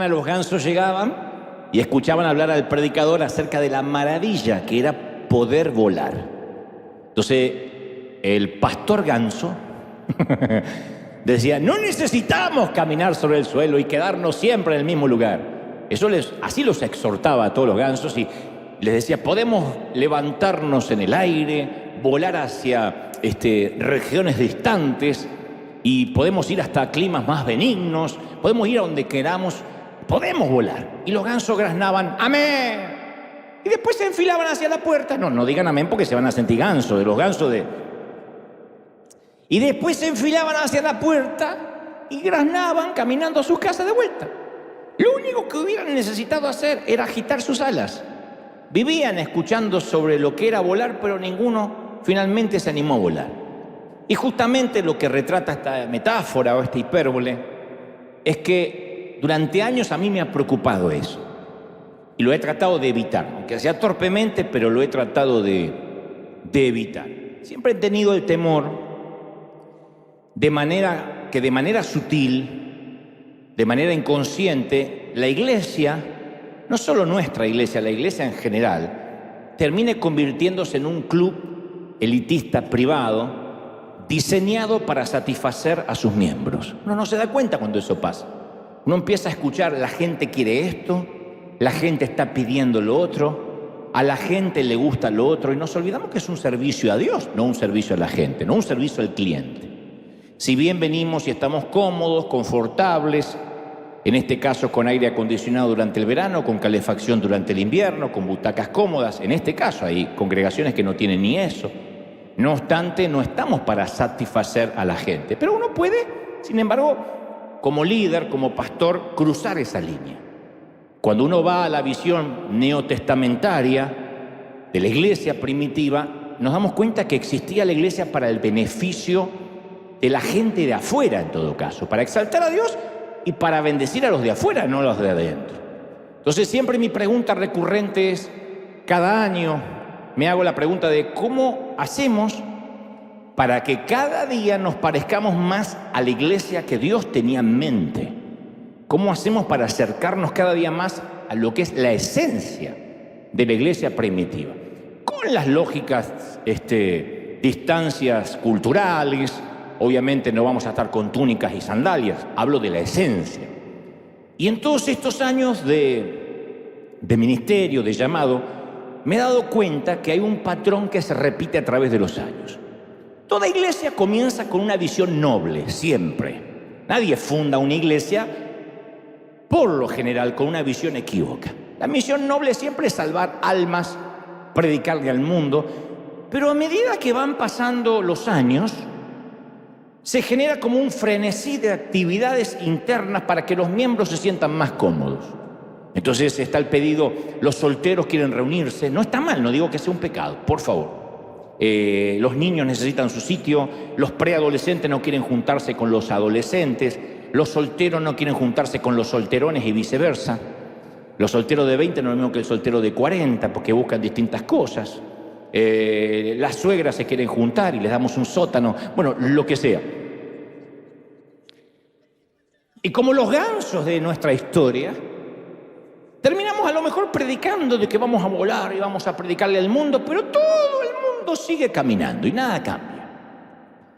los gansos llegaban y escuchaban hablar al predicador acerca de la maravilla que era poder volar. Entonces, el pastor ganso decía, no necesitamos caminar sobre el suelo y quedarnos siempre en el mismo lugar. Así los exhortaba a todos los gansos y les decía, podemos levantarnos en el aire, volar hacia regiones distantes y podemos ir hasta climas más benignos, podemos ir a donde queramos, podemos volar. Y los gansos graznaban, ¡amén! Y después se enfilaban hacia la puerta. No digan amén porque se van a sentir gansos, de los gansos de... Y después se enfilaban hacia la puerta y graznaban caminando a sus casas de vuelta. Lo único que hubieran necesitado hacer era agitar sus alas. Vivían escuchando sobre lo que era volar, pero ninguno finalmente se animó a volar. Y justamente lo que retrata esta metáfora o esta hipérbole es que durante años a mí me ha preocupado eso. Y lo he tratado de evitar, aunque sea torpemente, pero lo he tratado de evitar. Siempre he tenido el temor de manera sutil, de manera inconsciente, la iglesia, no solo nuestra iglesia, la iglesia en general, termine convirtiéndose en un club elitista privado diseñado para satisfacer a sus miembros. Uno no se da cuenta cuando eso pasa. Uno empieza a escuchar, la gente quiere esto, la gente está pidiendo lo otro, a la gente le gusta lo otro, y nos olvidamos que es un servicio a Dios, no un servicio a la gente, no un servicio al cliente. Si bien venimos y estamos cómodos, confortables, en este caso con aire acondicionado durante el verano, con calefacción durante el invierno, con butacas cómodas, en este caso hay congregaciones que no tienen ni eso. No obstante, no estamos para satisfacer a la gente, pero uno puede, sin embargo, como líder, como pastor, cruzar esa línea. Cuando uno va a la visión neotestamentaria de la iglesia primitiva, nos damos cuenta que existía la iglesia para el beneficio de la gente de afuera, en todo caso, para exaltar a Dios y para bendecir a los de afuera, no a los de adentro. Entonces siempre mi pregunta recurrente es, cada año me hago la pregunta de cómo hacemos para que cada día nos parezcamos más a la iglesia que Dios tenía en mente. ¿Cómo hacemos para acercarnos cada día más a lo que es la esencia de la iglesia primitiva? Con las lógicas distancias culturales, obviamente no vamos a estar con túnicas y sandalias, hablo de la esencia. Y en todos estos años de ministerio, de llamado, me he dado cuenta que hay un patrón que se repite a través de los años. Toda iglesia comienza con una visión noble, siempre. Nadie funda una iglesia, por lo general, con una visión equívoca. La misión noble siempre es salvar almas, predicarle al mundo, pero a medida que van pasando los años, se genera como un frenesí de actividades internas para que los miembros se sientan más cómodos. Entonces está el pedido, los solteros quieren reunirse, no está mal, no digo que sea un pecado, por favor. Los niños necesitan su sitio, los preadolescentes no quieren juntarse con los adolescentes, los solteros no quieren juntarse con los solterones y viceversa. Los solteros de 20 no es lo mismo que el soltero de 40 porque buscan distintas cosas. Las suegras se quieren juntar y les damos un sótano, bueno, lo que sea. Y como los gansos de nuestra historia, terminamos a lo mejor predicando de que vamos a volar y vamos a predicarle al mundo, pero todo el mundo sigue caminando y nada cambia.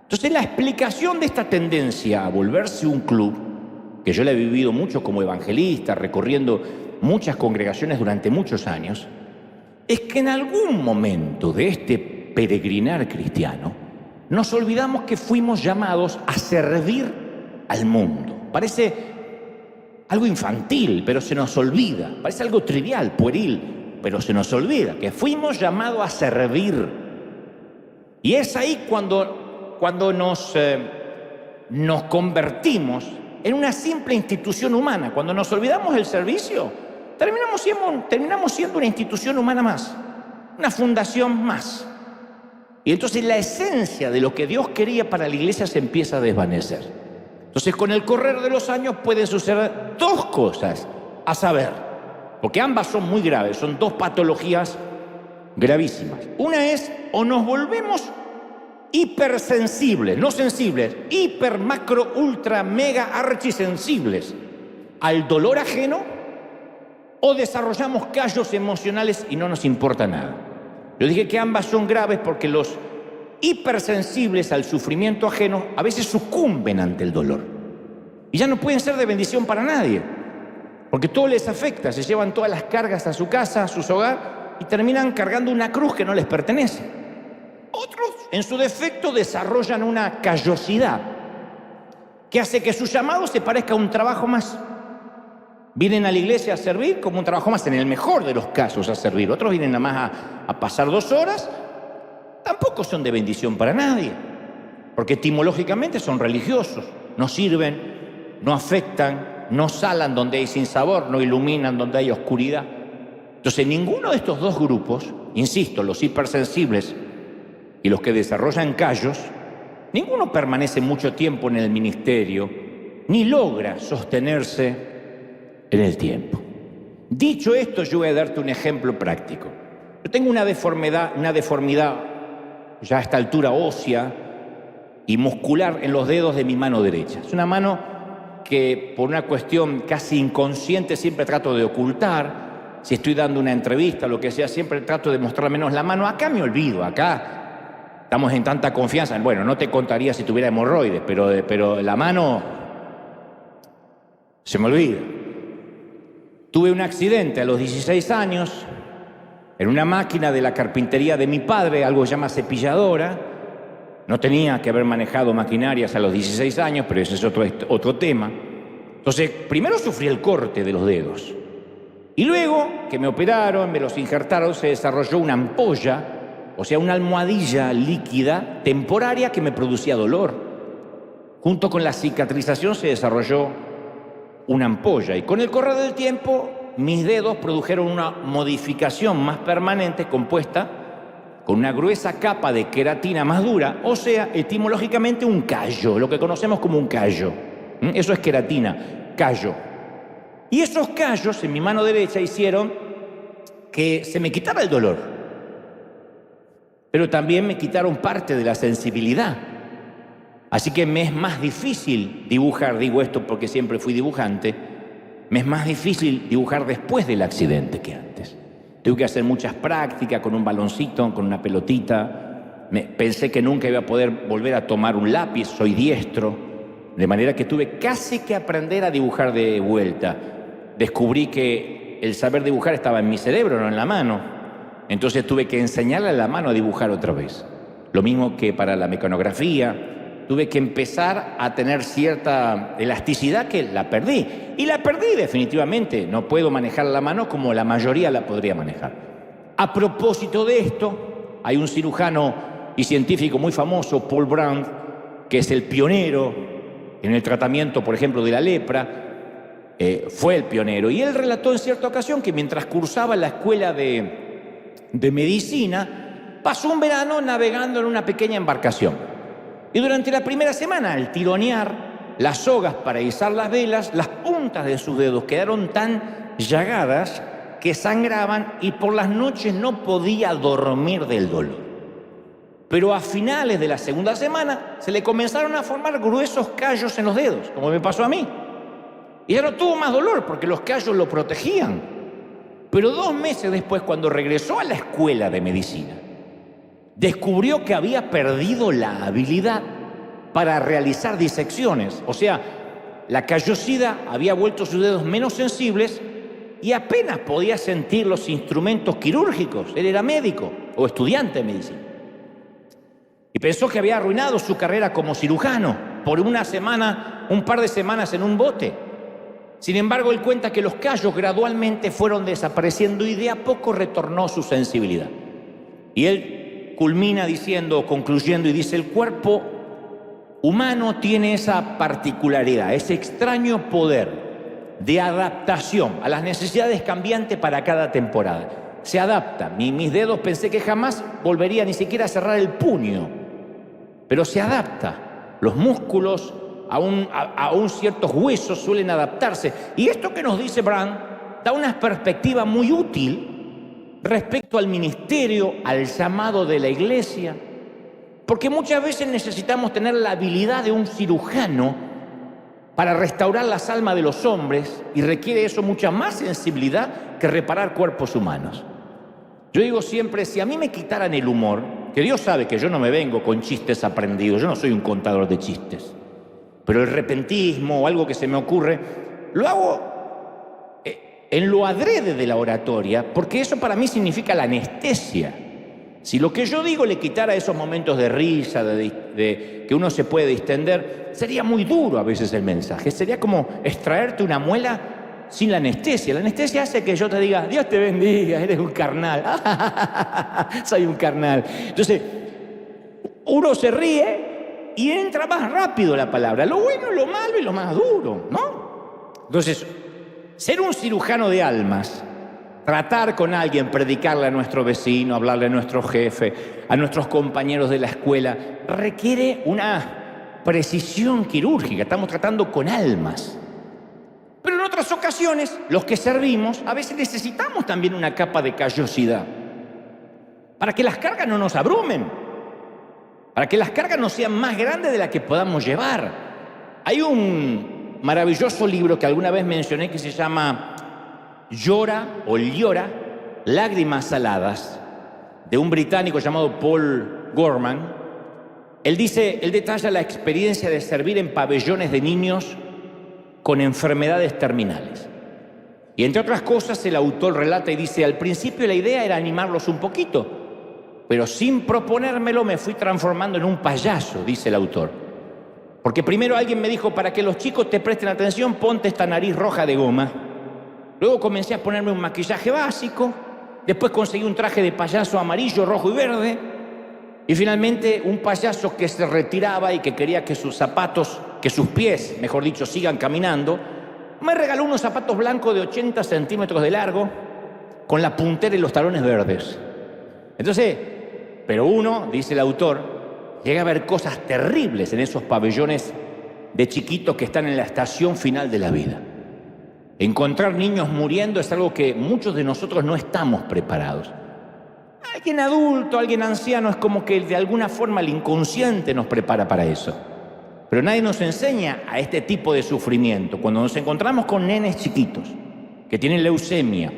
Entonces la explicación de esta tendencia a volverse un club, que yo la he vivido mucho como evangelista, recorriendo muchas congregaciones durante muchos años, es que en algún momento de este peregrinar cristiano nos olvidamos que fuimos llamados a servir al mundo. Parece algo infantil, pero se nos olvida. Parece algo trivial, pueril, pero se nos olvida que fuimos llamados a servir. Y es ahí cuando nos convertimos en una simple institución humana. Cuando nos olvidamos del servicio, terminamos siendo una institución humana más, una fundación más. Y entonces la esencia de lo que Dios quería para la iglesia se empieza a desvanecer. Entonces, con el correr de los años pueden suceder dos cosas, a saber, porque ambas son muy graves, son dos patologías gravísimas. Una es, o nos volvemos hipersensibles, no sensibles, hiper, macro, ultra, mega, archisensibles al dolor ajeno o desarrollamos callos emocionales y no nos importa nada. Yo dije que ambas son graves porque los hipersensibles al sufrimiento ajeno a veces sucumben ante el dolor y ya no pueden ser de bendición para nadie, porque todo les afecta, se llevan todas las cargas a su casa, a su hogar y terminan cargando una cruz que no les pertenece. Otros, en su defecto, desarrollan una callosidad que hace que su llamado se parezca a un trabajo más. Vienen a la iglesia a servir como un trabajo más, en el mejor de los casos a servir. Otros vienen nada más a pasar 2 horas. Tampoco son de bendición para nadie, porque etimológicamente son religiosos. No sirven, no afectan, no salan donde hay sinsabor, no iluminan donde hay oscuridad. Entonces, ninguno de estos dos grupos, insisto, los hipersensibles y los que desarrollan callos, ninguno permanece mucho tiempo en el ministerio, ni logra sostenerse en el tiempo. Dicho esto, yo voy a darte un ejemplo práctico. Yo tengo una deformidad ya a esta altura ósea y muscular en los dedos de mi mano derecha. Es una mano que por una cuestión casi inconsciente siempre trato de ocultar. Si estoy dando una entrevista o lo que sea, siempre trato de mostrar menos la mano. Acá me olvido, acá estamos en tanta confianza. Bueno, no te contaría si tuviera hemorroides, pero la mano se me olvida. Tuve un accidente a los 16 años en una máquina de la carpintería de mi padre, algo que se llama cepilladora. No tenía que haber manejado maquinarias a los 16 años, pero ese es otro tema. Entonces, primero sufrí el corte de los dedos. Y luego que me operaron, me los injertaron, se desarrolló una ampolla, o sea, una almohadilla líquida temporaria que me producía dolor. Junto con la cicatrización se desarrolló una ampolla y con el correr del tiempo mis dedos produjeron una modificación más permanente compuesta con una gruesa capa de queratina más dura, o sea, etimológicamente un callo, lo que conocemos como un callo. Eso es queratina, callo. Y esos callos en mi mano derecha hicieron que se me quitara el dolor, pero también me quitaron parte de la sensibilidad. Así que me es más difícil dibujar, digo esto porque siempre fui dibujante, me es más difícil dibujar después del accidente que antes. Tuve que hacer muchas prácticas con un baloncito, con una pelotita. Pensé que nunca iba a poder volver a tomar un lápiz, soy diestro, de manera que tuve casi que aprender a dibujar de vuelta. Descubrí que el saber dibujar estaba en mi cerebro, no en la mano. Entonces tuve que enseñarle a la mano a dibujar otra vez. Lo mismo que para la mecanografía. Tuve que empezar a tener cierta elasticidad que la perdí. Y la perdí definitivamente. No puedo manejar la mano como la mayoría la podría manejar. A propósito de esto, hay un cirujano y científico muy famoso, Paul Brand, que es el pionero en el tratamiento, por ejemplo, de la lepra. Fue el pionero. Y él relató en cierta ocasión que mientras cursaba la escuela de medicina, pasó un verano navegando en una pequeña embarcación. Y durante la primera semana, al tironear las sogas para izar las velas, las puntas de sus dedos quedaron tan llagadas que sangraban y por las noches no podía dormir del dolor. Pero a finales de la segunda semana se le comenzaron a formar gruesos callos en los dedos, como me pasó a mí. Y ya no tuvo más dolor porque los callos lo protegían. Pero 2 meses después, cuando regresó a la escuela de medicina, descubrió que había perdido la habilidad para realizar disecciones. O sea, la callosidad había vuelto sus dedos menos sensibles y apenas podía sentir los instrumentos quirúrgicos. Él era médico o estudiante de medicina. Y pensó que había arruinado su carrera como cirujano por un par de semanas en un bote. Sin embargo, él cuenta que los callos gradualmente fueron desapareciendo y de a poco retornó su sensibilidad. Y él culmina diciendo, concluyendo, y dice: el cuerpo humano tiene esa particularidad, ese extraño poder de adaptación a las necesidades cambiantes para cada temporada. Se adapta. Mis dedos pensé que jamás volvería ni siquiera a cerrar el puño, pero se adapta. Los músculos, aún ciertos huesos suelen adaptarse. Y esto que nos dice Brand da una perspectiva muy útil respecto al ministerio, al llamado de la iglesia, porque muchas veces necesitamos tener la habilidad de un cirujano para restaurar las almas de los hombres y requiere eso mucha más sensibilidad que reparar cuerpos humanos. Yo digo siempre, si a mí me quitaran el humor, que Dios sabe que yo no me vengo con chistes aprendidos, yo no soy un contador de chistes, pero el repentismo o algo que se me ocurre, lo hago en lo adrede de la oratoria, porque eso para mí significa la anestesia. Si lo que yo digo le quitara esos momentos de risa, de que uno se puede distender, sería muy duro a veces el mensaje. Sería como extraerte una muela sin la anestesia. La anestesia hace que yo te diga, Dios te bendiga, eres un carnal. Soy un carnal. Entonces, uno se ríe y entra más rápido la palabra. Lo bueno, lo malo y lo más duro, ¿no? Entonces, ser un cirujano de almas, tratar con alguien, predicarle a nuestro vecino, hablarle a nuestro jefe, a nuestros compañeros de la escuela, requiere una precisión quirúrgica. Estamos tratando con almas. Pero en otras ocasiones, los que servimos, a veces necesitamos también una capa de callosidad para que las cargas no nos abrumen, para que las cargas no sean más grandes de las que podamos llevar. Hay un maravilloso libro que alguna vez mencioné que se llama Llora o Llora, Lágrimas Saladas, de un británico llamado Paul Gorman. Él detalla la experiencia de servir en pabellones de niños con enfermedades terminales. Y entre otras cosas, el autor relata y dice, al principio la idea era animarlos un poquito, pero sin proponérmelo me fui transformando en un payaso, dice el autor. Porque primero alguien me dijo, para que los chicos te presten atención, ponte esta nariz roja de goma. Luego comencé a ponerme un maquillaje básico, después conseguí un traje de payaso amarillo, rojo y verde, y finalmente un payaso que se retiraba y que quería que sus pies, mejor dicho, sigan caminando, me regaló unos zapatos blancos de 80 centímetros de largo, con la puntera y los talones verdes. Entonces, pero uno, dice el autor, llega a ver cosas terribles en esos pabellones de chiquitos que están en la estación final de la vida. Encontrar niños muriendo es algo que muchos de nosotros no estamos preparados. Alguien adulto, alguien anciano, es como que de alguna forma el inconsciente nos prepara para eso. Pero nadie nos enseña a este tipo de sufrimiento. Cuando nos encontramos con nenes chiquitos que tienen leucemia,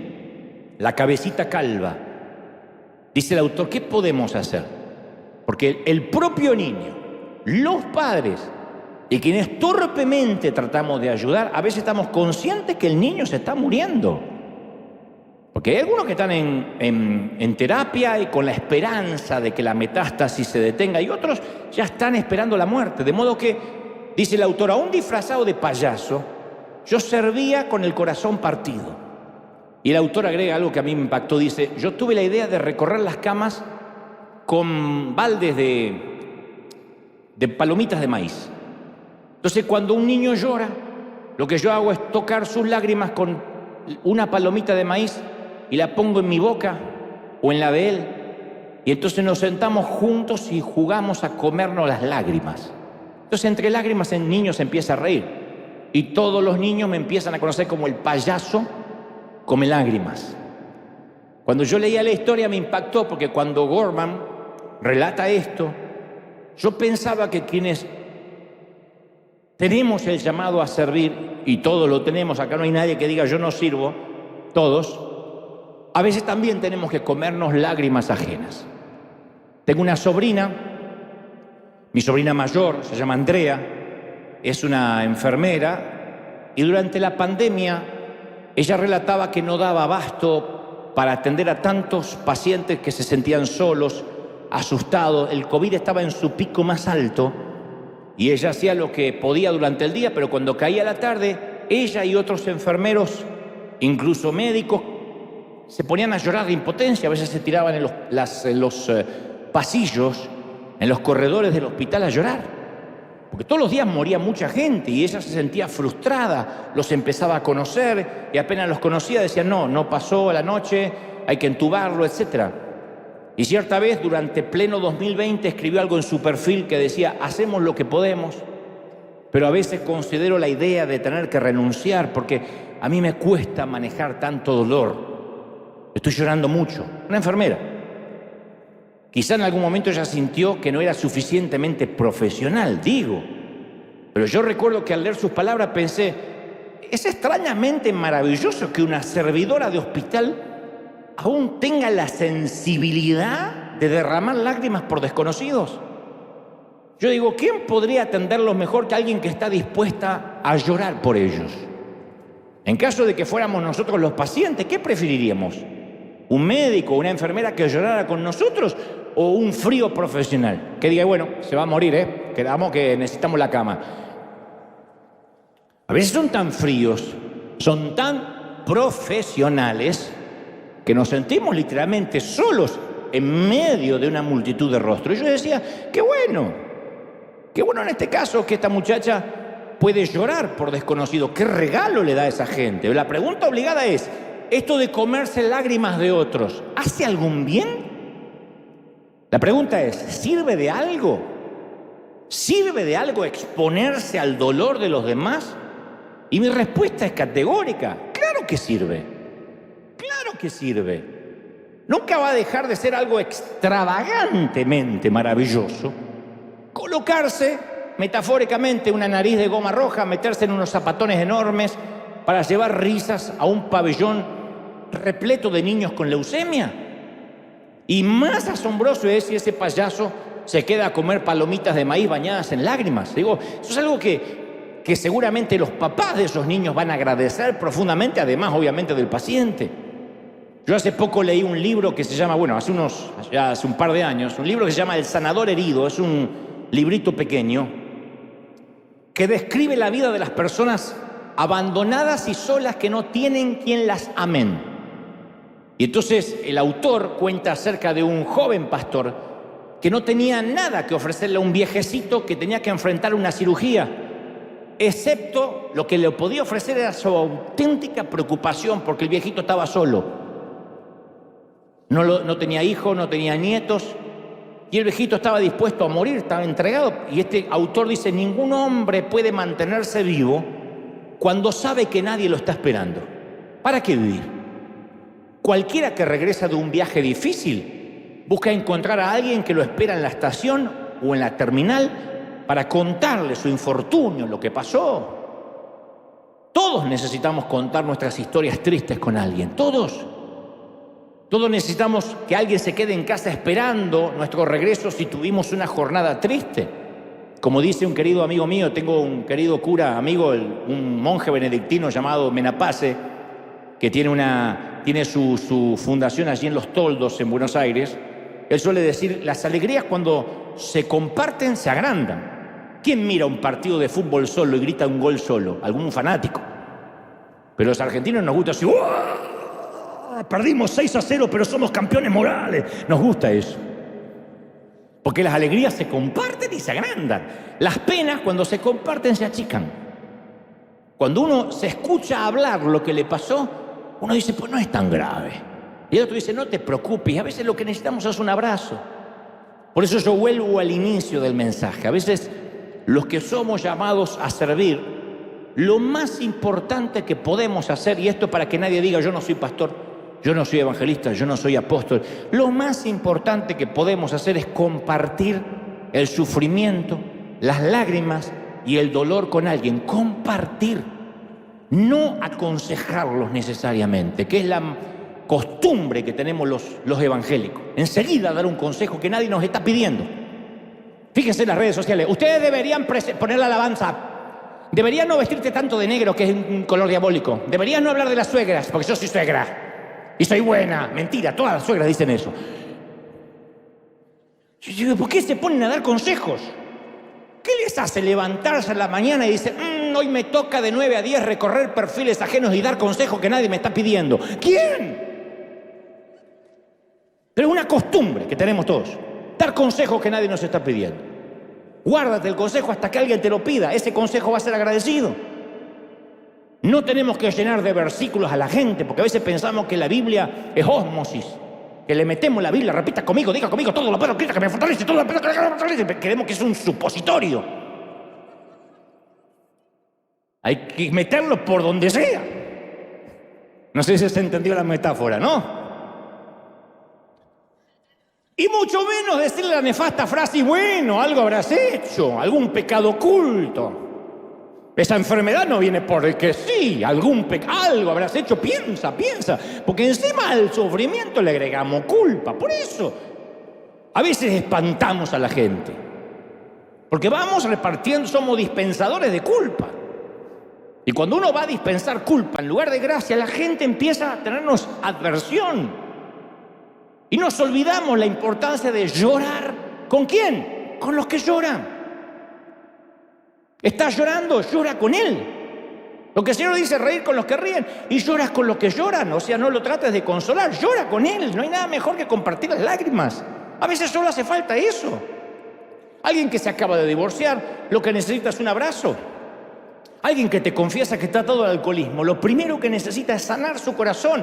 la cabecita calva, dice el autor, ¿qué podemos hacer? Porque el propio niño, los padres y quienes torpemente tratamos de ayudar, a veces estamos conscientes que el niño se está muriendo. Porque hay algunos que están en terapia y con la esperanza de que la metástasis se detenga, y otros ya están esperando la muerte. De modo que, dice el autor, aún disfrazado de payaso, yo servía con el corazón partido. Y el autor agrega algo que a mí me impactó, dice, yo tuve la idea de recorrer las camas con baldes de palomitas de maíz. Entonces, cuando un niño llora, lo que yo hago es tocar sus lágrimas con una palomita de maíz y la pongo en mi boca o en la de él, y entonces nos sentamos juntos y jugamos a comernos las lágrimas. Entonces, entre lágrimas el niño se empieza a reír y todos los niños me empiezan a conocer como el payaso come lágrimas. Cuando yo leía la historia me impactó, porque cuando Gorman relata esto, yo pensaba que quienes tenemos el llamado a servir, y todos lo tenemos, acá no hay nadie que diga yo no sirvo, todos, a veces también tenemos que comernos lágrimas ajenas. Tengo una sobrina, mi sobrina mayor, se llama Andrea, es una enfermera, y durante la pandemia ella relataba que no daba abasto para atender a tantos pacientes que se sentían solos, asustados. El COVID estaba en su pico más alto y ella hacía lo que podía durante el día, pero cuando caía la tarde, ella y otros enfermeros, incluso médicos, se ponían a llorar de impotencia. A veces se tiraban en los pasillos, en los corredores del hospital a llorar, porque todos los días moría mucha gente y ella se sentía frustrada. Los empezaba a conocer y apenas los conocía decía, no pasó la noche, hay que entubarlo, etc. Y cierta vez, durante pleno 2020, escribió algo en su perfil que decía, hacemos lo que podemos, pero a veces considero la idea de tener que renunciar porque a mí me cuesta manejar tanto dolor. Estoy llorando mucho. Una enfermera. Quizá en algún momento ella sintió que no era suficientemente profesional, digo. Pero yo recuerdo que al leer sus palabras pensé, es extrañamente maravilloso que una servidora de hospital aún tenga la sensibilidad de derramar lágrimas por desconocidos. Yo digo, ¿quién podría atenderlos mejor que alguien que está dispuesta a llorar por ellos? En caso de que fuéramos nosotros los pacientes, ¿qué preferiríamos? ¿Un médico o una enfermera que llorara con nosotros o un frío profesional? Que diga, bueno, se va a morir, quedamos que necesitamos la cama. A veces son tan fríos, son tan profesionales, que nos sentimos literalmente solos en medio de una multitud de rostros. Y yo decía, qué bueno en este caso que esta muchacha puede llorar por desconocido. ¿Qué regalo le da a esa gente? La pregunta obligada es, ¿esto de comerse lágrimas de otros hace algún bien? La pregunta es, ¿sirve de algo? ¿Sirve de algo exponerse al dolor de los demás? Y mi respuesta es categórica, claro que sirve, claro que sirve. Nunca va a dejar de ser algo extravagantemente maravilloso colocarse, metafóricamente, una nariz de goma roja, meterse en unos zapatones enormes para llevar risas a un pabellón repleto de niños con leucemia. Y más asombroso es si ese payaso se queda a comer palomitas de maíz bañadas en lágrimas. Digo, eso es algo que seguramente los papás de esos niños van a agradecer profundamente, además, obviamente, del paciente. Yo hace poco leí un libro que se llama, hace un par de años, un libro que se llama El sanador herido. Es un librito pequeño que describe la vida de las personas abandonadas y solas que no tienen quien las amen. Y entonces el autor cuenta acerca de un joven pastor que no tenía nada que ofrecerle a un viejecito que tenía que enfrentar una cirugía, excepto lo que le podía ofrecer era su auténtica preocupación porque el viejito estaba solo. No tenía hijos, no tenía nietos, y el viejito estaba dispuesto a morir, estaba entregado. Y este autor dice, ningún hombre puede mantenerse vivo cuando sabe que nadie lo está esperando. ¿Para qué vivir? Cualquiera que regresa de un viaje difícil busca encontrar a alguien que lo espera en la estación o en la terminal para contarle su infortunio, lo que pasó. Todos necesitamos contar nuestras historias tristes con alguien, todos. Todos necesitamos que alguien se quede en casa esperando nuestro regreso si tuvimos una jornada triste. Como dice un querido amigo mío, tengo un querido cura amigo, un monje benedictino llamado Menapace, que tiene su fundación allí en Los Toldos, en Buenos Aires. Él suele decir, las alegrías cuando se comparten se agrandan. ¿Quién mira un partido de fútbol solo y grita un gol solo? Algún fanático. Pero los argentinos nos gusta así, ¡uah! Perdimos 6-0, pero somos campeones morales. Nos gusta eso. Porque las alegrías se comparten y se agrandan. Las penas, cuando se comparten, se achican. Cuando uno se escucha hablar lo que le pasó, uno dice, pues no es tan grave. Y el otro dice, no te preocupes. A veces lo que necesitamos es un abrazo. Por eso yo vuelvo al inicio del mensaje. A veces los que somos llamados a servir, lo más importante que podemos hacer, y esto para que nadie diga, yo no soy pastor, yo no soy evangelista, yo no soy apóstol. Lo más importante que podemos hacer es compartir el sufrimiento, las lágrimas y el dolor con alguien. Compartir, no aconsejarlos necesariamente, que es la costumbre que tenemos los evangélicos. Enseguida dar un consejo que nadie nos está pidiendo. Fíjense en las redes sociales. Ustedes deberían poner la alabanza. Deberían no vestirte tanto de negro, que es un color diabólico. Deberían no hablar de las suegras, porque yo soy suegra. Y soy buena. Mentira, todas las suegras dicen eso. Yo digo, ¿por qué se ponen a dar consejos? ¿Qué les hace levantarse en la mañana y decir, hoy me toca de 9 a 10 recorrer perfiles ajenos y dar consejos que nadie me está pidiendo? ¿Quién? Pero es una costumbre que tenemos todos. Dar consejos que nadie nos está pidiendo. Guárdate el consejo hasta que alguien te lo pida. Ese consejo va a ser agradecido. No tenemos que llenar de versículos a la gente, porque a veces pensamos que la Biblia es ósmosis, que le metemos la Biblia, repita conmigo, diga conmigo, todo lo puedo, que me fortalece, todo lo puedo, que me fortalece. Creemos que es un supositorio. Hay que meterlo por donde sea. No sé si se entendió la metáfora, ¿no? Y mucho menos decirle la nefasta frase, y bueno, algo habrás hecho, algún pecado oculto. Esa enfermedad no viene porque sí, algo habrás hecho, piensa, porque encima al sufrimiento le agregamos culpa. Por eso a veces espantamos a la gente, porque vamos repartiendo, somos dispensadores de culpa. Y cuando uno va a dispensar culpa en lugar de gracia, la gente empieza a tenernos aversión. Y nos olvidamos la importancia de llorar. ¿Con quién? Con los que lloran. ¿Estás llorando? Llora con él. Lo que el Señor dice, reír con los que ríen, y lloras con los que lloran. O sea, no lo trates de consolar, llora con él. No hay nada mejor que compartir las lágrimas. A veces solo hace falta eso. Alguien que se acaba de divorciar, lo que necesita es un abrazo. Alguien que te confiesa que está atado al alcoholismo, lo primero que necesita es sanar su corazón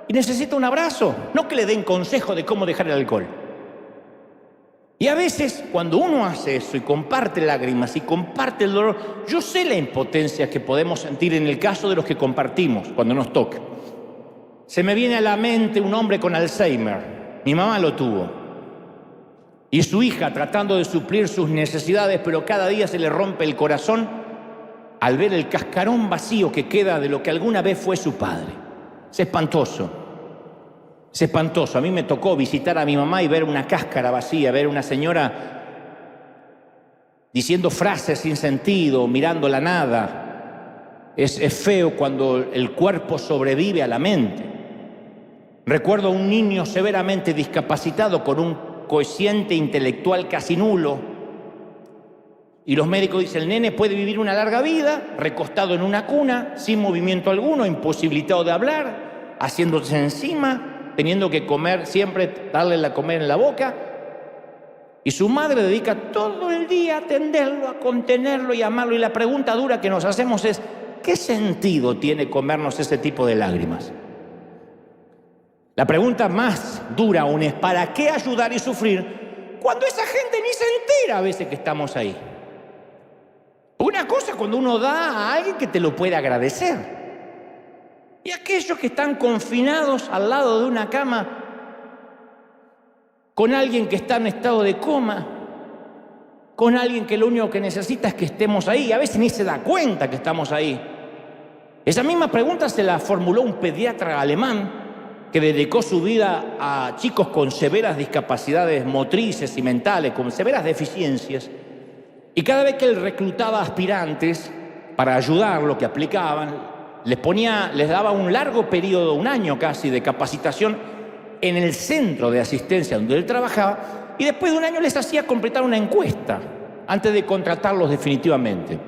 y necesita un abrazo, no que le den consejo de cómo dejar el alcohol. Y a veces, cuando uno hace eso y comparte lágrimas y comparte el dolor, yo sé la impotencia que podemos sentir en el caso de los que compartimos cuando nos toca. Se me viene a la mente un hombre con Alzheimer. Mi mamá lo tuvo. Y su hija tratando de suplir sus necesidades, pero cada día se le rompe el corazón al ver el cascarón vacío que queda de lo que alguna vez fue su padre. Es espantoso. Es espantoso. A mí me tocó visitar a mi mamá y ver una cáscara vacía, ver una señora diciendo frases sin sentido, mirando la nada. Es feo cuando el cuerpo sobrevive a la mente. Recuerdo a un niño severamente discapacitado con un cociente intelectual casi nulo. Y los médicos dicen, el nene puede vivir una larga vida, recostado en una cuna, sin movimiento alguno, imposibilitado de hablar, haciéndose encima, teniendo que comer, siempre darle la comer en la boca. Y su madre dedica todo el día a atenderlo, a contenerlo y a amarlo. Y la pregunta dura que nos hacemos es, ¿qué sentido tiene comernos ese tipo de lágrimas? La pregunta más dura aún es, ¿para qué ayudar y sufrir cuando esa gente ni se entera a veces que estamos ahí? Una cosa es cuando uno da a alguien que te lo puede agradecer. Y aquellos que están confinados al lado de una cama con alguien que está en estado de coma, con alguien que lo único que necesita es que estemos ahí, a veces ni se da cuenta que estamos ahí. Esa misma pregunta se la formuló un pediatra alemán que dedicó su vida a chicos con severas discapacidades motrices y mentales, con severas deficiencias. Y cada vez que él reclutaba aspirantes para ayudar lo que aplicaban, les daba un largo periodo, un año casi, de capacitación en el centro de asistencia donde él trabajaba, y después de un año les hacía completar una encuesta antes de contratarlos definitivamente.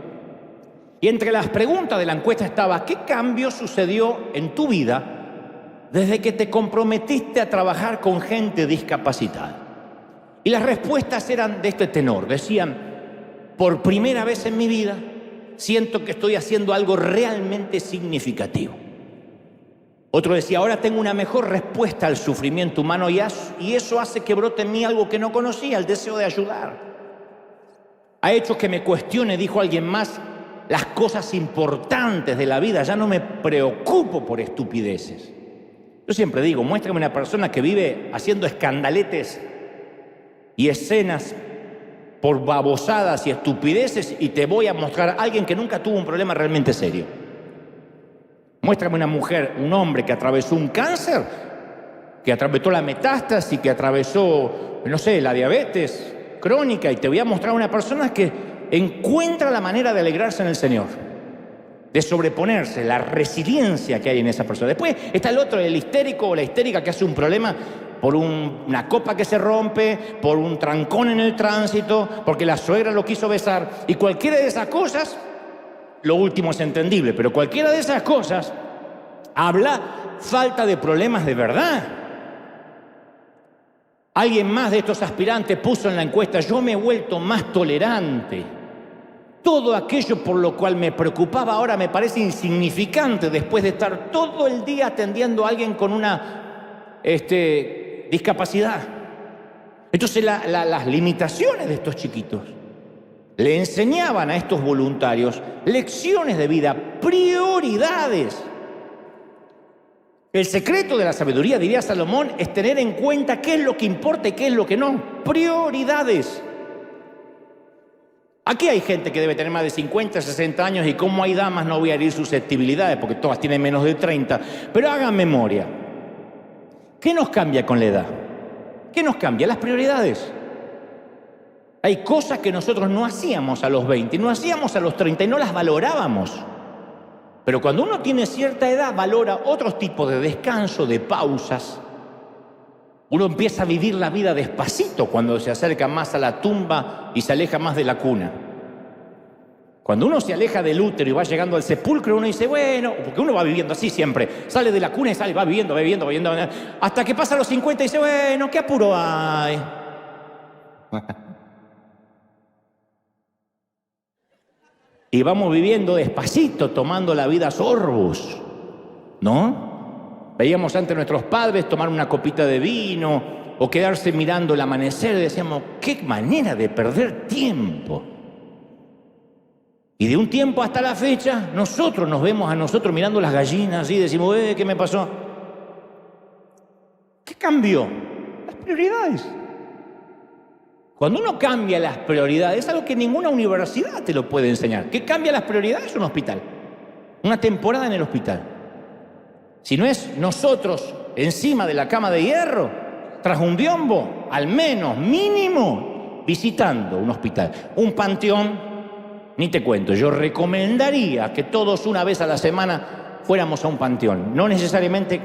Y entre las preguntas de la encuesta estaba, ¿qué cambio sucedió en tu vida desde que te comprometiste a trabajar con gente discapacitada? Y las respuestas eran de este tenor. Decían, por primera vez en mi vida siento que estoy haciendo algo realmente significativo. Otro decía, ahora tengo una mejor respuesta al sufrimiento humano y eso hace que brote en mí algo que no conocía, el deseo de ayudar. Ha hecho que me cuestione, dijo alguien más, las cosas importantes de la vida. Ya no me preocupo por estupideces. Yo siempre digo, muéstrame una persona que vive haciendo escandaletes y escenas por babosadas y estupideces y te voy a mostrar a alguien que nunca tuvo un problema realmente serio. Muéstrame una mujer, un hombre que atravesó un cáncer, que atravesó la metástasis, que atravesó, no sé, la diabetes crónica, y te voy a mostrar a una persona que encuentra la manera de alegrarse en el Señor, de sobreponerse, la resiliencia que hay en esa persona. Después está el otro, el histérico o la histérica que hace un problema por una copa que se rompe, por un trancón en el tránsito, porque la suegra lo quiso besar. Y cualquiera de esas cosas, lo último es entendible, pero cualquiera de esas cosas habla falta de problemas de verdad. Alguien más de estos aspirantes puso en la encuesta, yo me he vuelto más tolerante. Todo aquello por lo cual me preocupaba ahora me parece insignificante después de estar todo el día atendiendo a alguien con una discapacidad. Entonces las limitaciones de estos chiquitos le enseñaban a estos voluntarios lecciones de vida, prioridades. El secreto de la sabiduría, diría Salomón, es tener en cuenta qué es lo que importa y qué es lo que no. Prioridades. Aquí hay gente que debe tener más de 50, 60 años y como hay damas no voy a herir susceptibilidades porque todas tienen menos de 30. Pero hagan memoria. ¿Qué nos cambia con la edad? ¿Qué nos cambia? Las prioridades. Hay cosas que nosotros no hacíamos a los 20, no hacíamos a los 30 y no las valorábamos. Pero cuando uno tiene cierta edad, valora otros tipos de descanso, de pausas. Uno empieza a vivir la vida despacito cuando se acerca más a la tumba y se aleja más de la cuna. Cuando uno se aleja del útero y va llegando al sepulcro, uno dice, bueno, porque uno va viviendo así siempre. Sale de la cuna y sale, va viviendo, hasta que pasa los 50 y dice, bueno, ¿qué apuro hay? Y vamos viviendo despacito, tomando la vida a sorbos, ¿no? Veíamos antes a nuestros padres tomar una copita de vino o quedarse mirando el amanecer y decíamos, qué manera de perder tiempo. Y de un tiempo hasta la fecha, nosotros nos vemos a nosotros mirando las gallinas y decimos, ¿qué me pasó? ¿Qué cambió? Las prioridades. Cuando uno cambia las prioridades, es algo que ninguna universidad te lo puede enseñar. ¿Qué cambia las prioridades? Un hospital. Una temporada en el hospital. Si no es nosotros encima de la cama de hierro, tras un biombo, al menos, mínimo, visitando un hospital. Un panteón, ni te cuento. Yo recomendaría que todos una vez a la semana fuéramos a un panteón. No necesariamente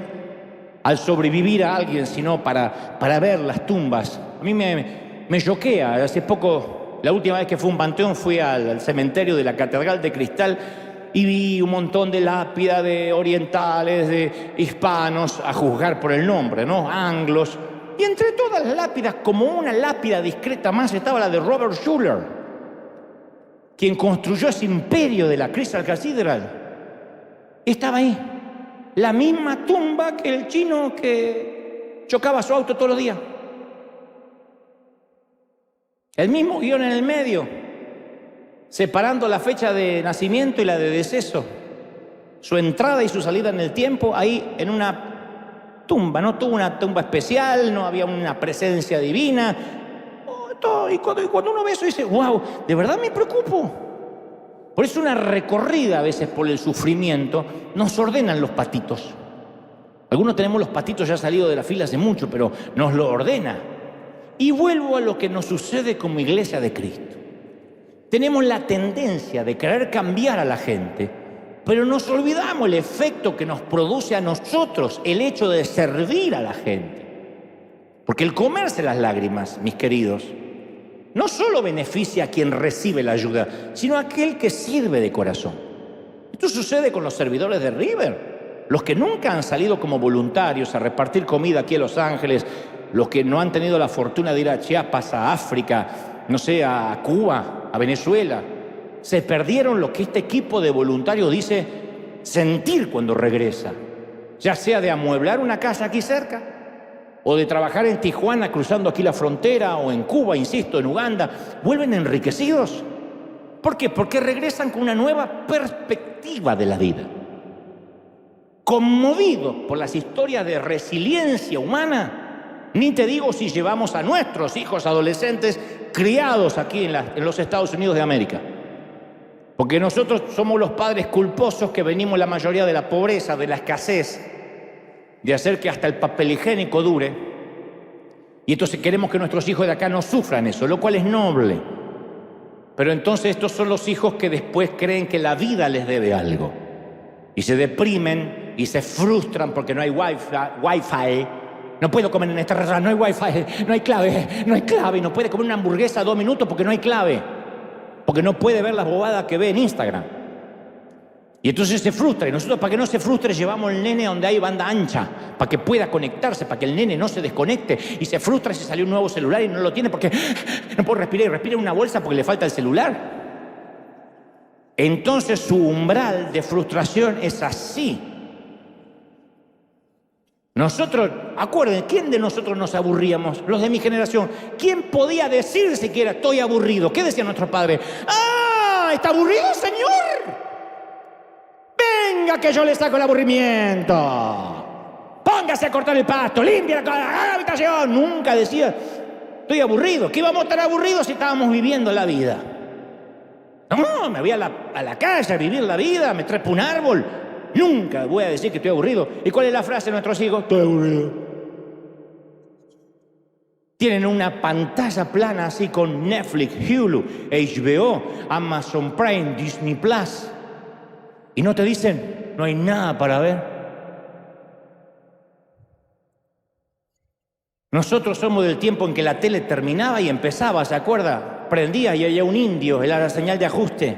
al sobrevivir a alguien, sino para ver las tumbas. A mí me choquea. Hace poco, la última vez que fui a un panteón, fui al cementerio de la Catedral de Cristal y vi un montón de lápidas de orientales, de hispanos, a juzgar por el nombre, ¿no? Anglos. Y entre todas las lápidas, como una lápida discreta más, estaba la de Robert Schuller, quien construyó ese imperio de la Crystal Cathedral. Estaba ahí. La misma tumba que el chino que chocaba su auto todos los días. El mismo guión en el medio, separando la fecha de nacimiento y la de deceso. Su entrada y su salida en el tiempo ahí en una tumba. No tuvo una tumba especial, no había una presencia divina. Y cuando uno ve eso dice, wow, de verdad me preocupo. Por eso una recorrida a veces por el sufrimiento nos ordenan los patitos. Algunos tenemos los patitos ya salidos de la fila hace mucho, pero nos lo ordena. Y vuelvo a lo que nos sucede como Iglesia de Cristo. Tenemos la tendencia de querer cambiar a la gente, pero nos olvidamos el efecto que nos produce a nosotros el hecho de servir a la gente. Porque el comerse las lágrimas, mis queridos, no solo beneficia a quien recibe la ayuda, sino a aquel que sirve de corazón. Esto sucede con los servidores de River, los que nunca han salido como voluntarios a repartir comida aquí en Los Ángeles, los que no han tenido la fortuna de ir a Chiapas, a África, no sé, a Cuba, a Venezuela. Se perdieron lo que este equipo de voluntarios dice sentir cuando regresa, ya sea de amueblar una casa aquí cerca, o de trabajar en Tijuana cruzando aquí la frontera, o en Cuba, insisto, en Uganda. Vuelven enriquecidos. ¿Por qué? Porque regresan con una nueva perspectiva de la vida. Conmovidos por las historias de resiliencia humana. Ni te digo si llevamos a nuestros hijos adolescentes criados aquí en los Estados Unidos de América. Porque nosotros somos los padres culposos que venimos la mayoría de la pobreza, de la escasez, de hacer que hasta el papel higiénico dure. Y entonces queremos que nuestros hijos de acá no sufran eso, lo cual es noble. Pero entonces estos son los hijos que después creen que la vida les debe algo. Y se deprimen y se frustran porque no hay wifi. No puedo comer en esta restaurante, no hay wifi, no hay clave. Y no puede comer una hamburguesa 2 minutos porque no hay clave. Porque no puede ver las bobadas que ve en Instagram. Y entonces se frustra. Y nosotros, para que no se frustre, llevamos el nene donde hay banda ancha, para que pueda conectarse, para que el nene no se desconecte. Y se frustra si salió un nuevo celular y no lo tiene porque no puede respirar. Y respira en una bolsa porque le falta el celular. Entonces su umbral de frustración es así. Nosotros, acuérdense, ¿quién de nosotros nos aburríamos? Los de mi generación. ¿Quién podía decir siquiera estoy aburrido? ¿Qué decía nuestro padre? ¡Ah! ¿Está aburrido, señor? Venga que yo le saco el aburrimiento. Póngase a cortar el pasto, limpia la habitación. Nunca decía, estoy aburrido. ¿Qué íbamos a estar aburridos si estábamos viviendo la vida? No, me voy a la calle a vivir la vida, me trepo un árbol. Nunca voy a decir que estoy aburrido. ¿Y cuál es la frase de nuestros hijos? Estoy aburrido. Tienen una pantalla plana así con Netflix, Hulu, HBO, Amazon Prime, Disney Plus. Y no te dicen, no hay nada para ver. Nosotros somos del tiempo en que la tele terminaba y empezaba, ¿se acuerda? Prendía y había un indio, era la señal de ajuste.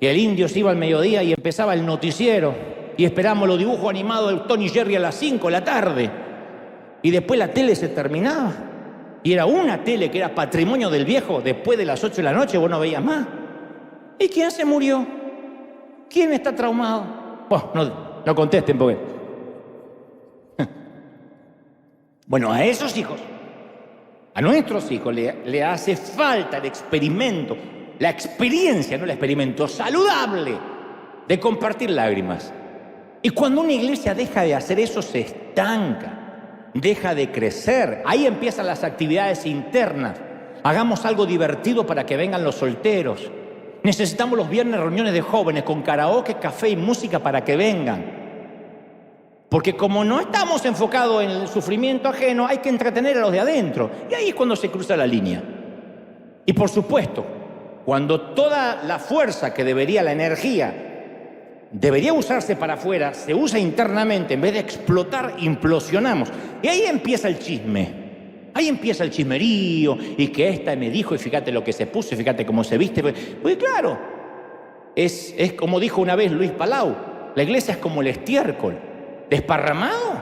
Y el indio se iba al mediodía y empezaba el noticiero. Y esperábamos los dibujos animados de Tony y Jerry a las 5 de la tarde. Y después la tele se terminaba. Y era una tele que era patrimonio del viejo. Después de las 8 de la noche vos no veías más. ¿Y quién se murió? ¿Quién está traumado? Bueno, no contesten porque... Bueno, a esos hijos, a nuestros hijos le hace falta el experimento, la experiencia, no el experimento saludable de compartir lágrimas. Y cuando una iglesia deja de hacer eso, se estanca, deja de crecer. Ahí empiezan las actividades internas. Hagamos algo divertido para que vengan los solteros. Necesitamos los viernes reuniones de jóvenes con karaoke, café y música para que vengan. Porque como no estamos enfocados en el sufrimiento ajeno, hay que entretener a los de adentro. Y ahí es cuando se cruza la línea. Y por supuesto, cuando toda la fuerza que debería, la energía, debería usarse para afuera, se usa internamente, en vez de explotar, implosionamos. Y ahí empieza el chisme. Ahí empieza el chismerío, y que esta me dijo, y fíjate lo que se puso, y fíjate cómo se viste. Pues claro, es como dijo una vez Luis Palau, la iglesia es como el estiércol. Desparramado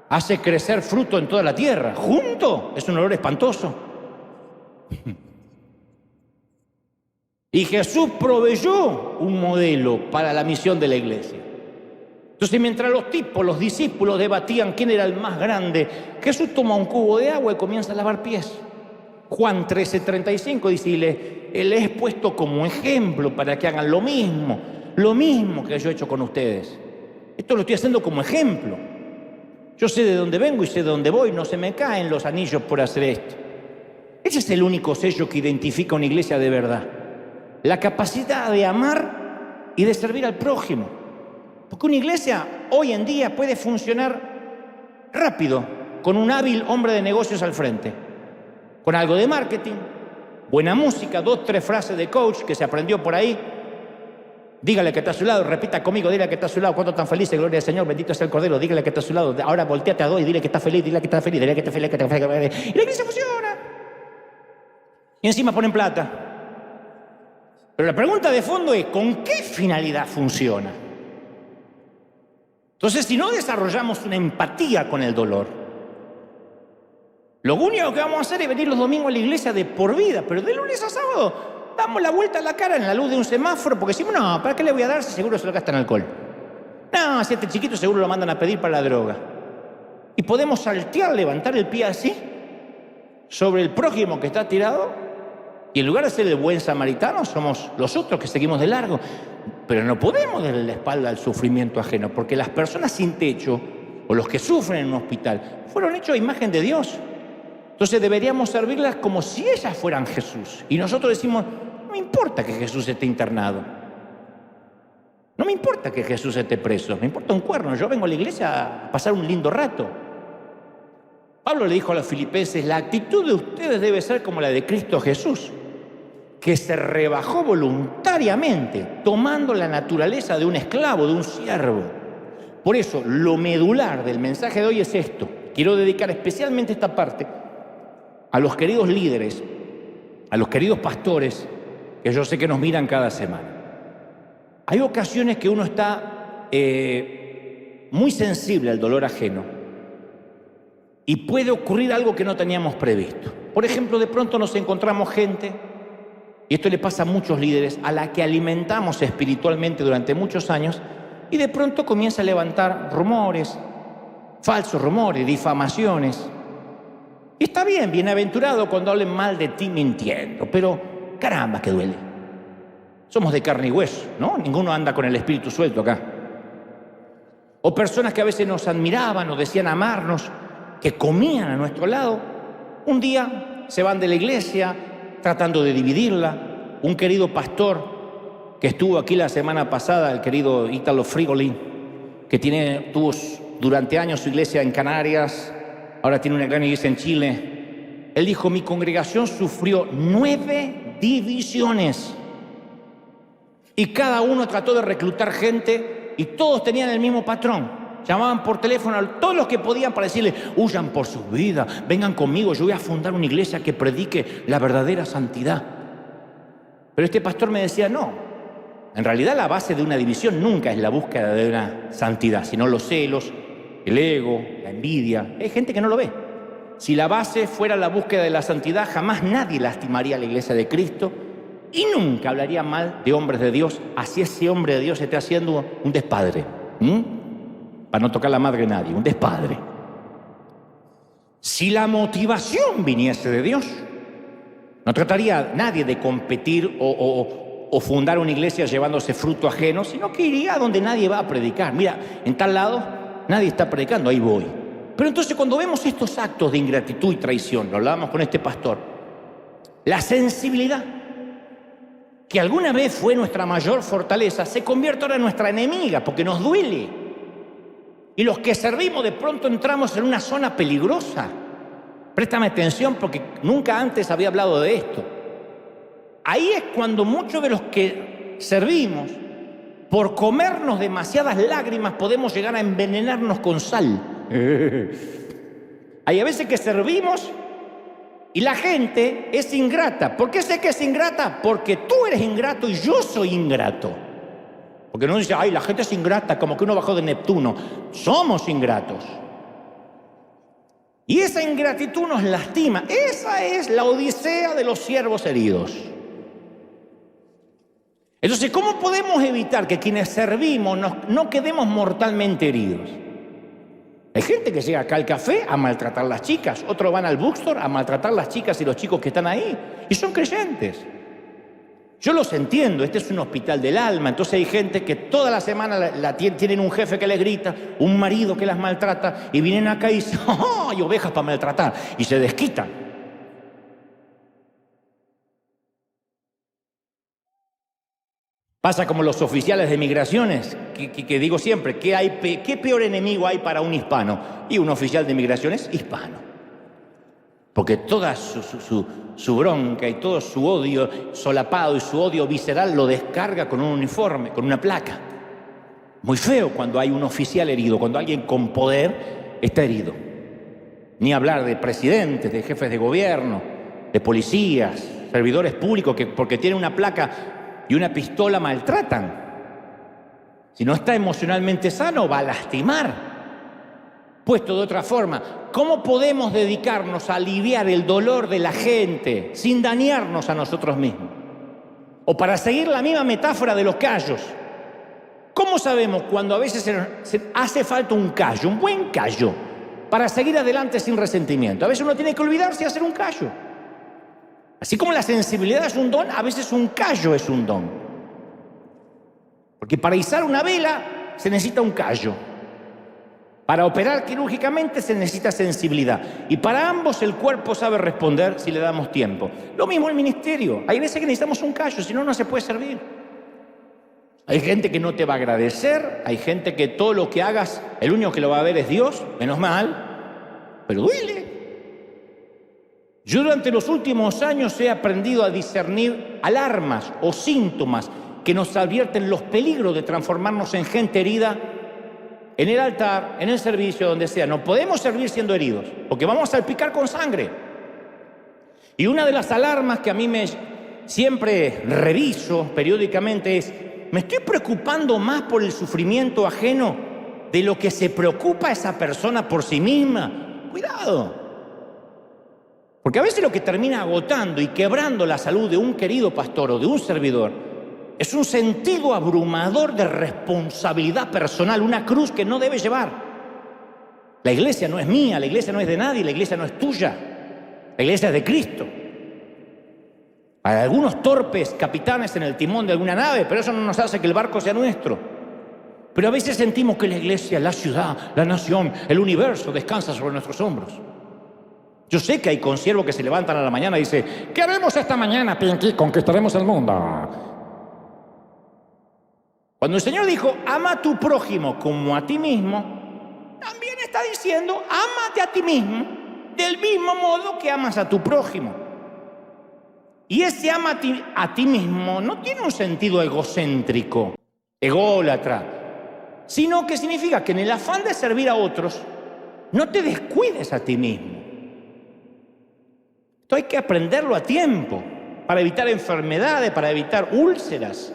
hace crecer fruto en toda la tierra. Junto es un olor espantoso. Y Jesús proveyó un modelo para la misión de la iglesia. Entonces, mientras los discípulos debatían quién era el más grande, Jesús toma un cubo de agua y comienza a lavar pies. Juan 13:35 dice, y les he puesto como ejemplo para que hagan lo mismo que yo he hecho con ustedes. Esto lo estoy haciendo como ejemplo. Yo sé de dónde vengo y sé de dónde voy. No se me caen los anillos por hacer esto. Ese es el único sello que identifica una iglesia de verdad. La capacidad de amar y de servir al prójimo. Porque una iglesia hoy en día puede funcionar rápido con un hábil hombre de negocios al frente. Con algo de marketing, buena música, 2, 3 frases de coach que se aprendió por ahí. Dígale que está a su lado, repita conmigo, dile que está a su lado, cuánto tan felices, gloria al Señor, bendito sea el Cordero, dígale que está a su lado, ahora volteate a dos y dile que está feliz, dile que está feliz, dile que está feliz, que está feliz. Y la iglesia funciona. Y encima ponen plata. Pero la pregunta de fondo es, ¿con qué finalidad funciona? Entonces, si no desarrollamos una empatía con el dolor, lo único que vamos a hacer es venir los domingos a la iglesia de por vida, pero de lunes a sábado damos la vuelta a la cara en la luz de un semáforo porque decimos, no, ¿para qué le voy a dar si seguro se lo gasta en alcohol? No, si este chiquito seguro lo mandan a pedir para la droga. Y podemos saltear, levantar el pie así sobre el prójimo que está tirado y en lugar de ser el buen samaritano somos los otros que seguimos de largo. Pero no podemos darle la espalda al sufrimiento ajeno porque las personas sin techo o los que sufren en un hospital fueron hechos a imagen de Dios. Entonces deberíamos servirlas como si ellas fueran Jesús. Y nosotros decimos, no me importa que Jesús esté internado. No me importa que Jesús esté preso. Me importa un cuerno. Yo vengo a la iglesia a pasar un lindo rato. Pablo le dijo a los filipenses, la actitud de ustedes debe ser como la de Cristo Jesús, que se rebajó voluntariamente, tomando la naturaleza de un esclavo, de un siervo. Por eso, lo medular del mensaje de hoy es esto. Quiero dedicar especialmente esta parte a los queridos líderes, a los queridos pastores, que yo sé que nos miran cada semana. Hay ocasiones que uno está muy sensible al dolor ajeno y puede ocurrir algo que no teníamos previsto. Por ejemplo, de pronto nos encontramos gente, y esto le pasa a muchos líderes, a la que alimentamos espiritualmente durante muchos años, y de pronto comienza a levantar rumores, falsos rumores, difamaciones. Y está bien, bienaventurado cuando hablen mal de ti mintiendo, pero caramba que duele. Somos de carne y hueso, ¿no? Ninguno anda con el espíritu suelto acá. O personas que a veces nos admiraban, nos decían amarnos, que comían a nuestro lado, un día se van de la iglesia tratando de dividirla, un querido pastor que estuvo aquí la semana pasada, el querido Ítalo Frigoli, que tuvo durante años su iglesia en Canarias, ahora tiene una gran iglesia en Chile. Él dijo: mi congregación sufrió 9 divisiones y cada uno trató de reclutar gente y todos tenían el mismo patrón. Llamaban por teléfono a todos los que podían para decirle: huyan por sus vidas, vengan conmigo, yo voy a fundar una iglesia que predique la verdadera santidad. Pero este pastor me decía: no, en realidad la base de una división nunca es la búsqueda de una santidad, sino los celos, el ego, la envidia. Hay gente que no lo ve. Si la base fuera la búsqueda de la santidad, jamás nadie lastimaría a la iglesia de Cristo y nunca hablaría mal de hombres de Dios, así ese hombre de Dios esté haciendo un despadre. Para no tocar la madre de nadie, un despadre. Si la motivación viniese de Dios, no trataría nadie de competir o fundar una iglesia llevándose fruto ajeno, sino que iría a donde nadie va a predicar. Mira, en tal lado nadie está predicando, ahí voy. Pero entonces cuando vemos estos actos de ingratitud y traición, lo hablábamos con este pastor, la sensibilidad, que alguna vez fue nuestra mayor fortaleza, se convierte ahora en nuestra enemiga, porque nos duele. Y los que servimos de pronto entramos en una zona peligrosa. Préstame atención, porque nunca antes había hablado de esto. Ahí es cuando muchos de los que servimos, por comernos demasiadas lágrimas, podemos llegar a envenenarnos con sal. Hay a veces que servimos y la gente es ingrata. ¿Por qué sé que es ingrata? Porque tú eres ingrato y yo soy ingrato. Porque no dice: ay, la gente es ingrata, como que uno bajó de Neptuno. Somos ingratos. Y esa ingratitud nos lastima. Esa es la odisea de los siervos heridos. Entonces, ¿cómo podemos evitar que quienes servimos no quedemos mortalmente heridos? Hay gente que llega acá al café a maltratar a las chicas, otros van al bookstore a maltratar a las chicas y los chicos que están ahí, y son creyentes. Yo los entiendo, este es un hospital del alma, entonces hay gente que toda la semana tienen un jefe que les grita, un marido que las maltrata, y vienen acá y dicen: ¡oh, hay ovejas para maltratar! Y se desquitan. Pasa como los oficiales de migraciones, que digo siempre: ¿qué peor enemigo hay para un hispano? Y un oficial de migraciones hispano. Porque toda su bronca y todo su odio solapado y su odio visceral lo descarga con un uniforme, con una placa. Muy feo cuando hay un oficial herido, cuando alguien con poder está herido. Ni hablar de presidentes, de jefes de gobierno, de policías, servidores públicos que porque tienen una placa y una pistola maltratan. Si no está emocionalmente sano, va a lastimar. Puesto de otra forma, ¿cómo podemos dedicarnos a aliviar el dolor de la gente sin dañarnos a nosotros mismos? O para seguir la misma metáfora de los callos, ¿cómo sabemos cuando a veces se hace falta un callo, un buen callo, para seguir adelante sin resentimiento? A veces uno tiene que olvidarse de hacer un callo. Así como la sensibilidad es un don, a veces un callo es un don. Porque para izar una vela se necesita un callo. Para operar quirúrgicamente se necesita sensibilidad. Y para ambos el cuerpo sabe responder si le damos tiempo. Lo mismo el ministerio. Hay veces que necesitamos un callo, si no, no se puede servir. Hay gente que no te va a agradecer, hay gente que todo lo que hagas, el único que lo va a ver es Dios, menos mal, pero duele. Yo durante los últimos años he aprendido a discernir alarmas o síntomas que nos advierten los peligros de transformarnos en gente herida en el altar, en el servicio, donde sea. No podemos servir siendo heridos, porque vamos a salpicar con sangre. Y una de las alarmas que a mí siempre reviso periódicamente es: ¿me estoy preocupando más por el sufrimiento ajeno de lo que se preocupa esa persona por sí misma? Cuidado. Porque a veces lo que termina agotando y quebrando la salud de un querido pastor o de un servidor es un sentido abrumador de responsabilidad personal, una cruz que no debe llevar. La iglesia no es mía, la iglesia no es de nadie, la iglesia no es tuya, la iglesia es de Cristo. Hay algunos torpes capitanes en el timón de alguna nave, pero eso no nos hace que el barco sea nuestro. Pero a veces sentimos que la iglesia, la ciudad, la nación, el universo descansa sobre nuestros hombros. Yo sé que hay consiervos que se levantan a la mañana y dicen, ¿qué haremos esta mañana, Pinky? Conquistaremos el mundo. Cuando el Señor dijo, ama a tu prójimo como a ti mismo, también está diciendo, ámate a ti mismo del mismo modo que amas a tu prójimo. Y ese ama a ti mismo no tiene un sentido egocéntrico, ególatra, sino que significa que en el afán de servir a otros, no te descuides a ti mismo. Esto hay que aprenderlo a tiempo, para evitar enfermedades, para evitar úlceras.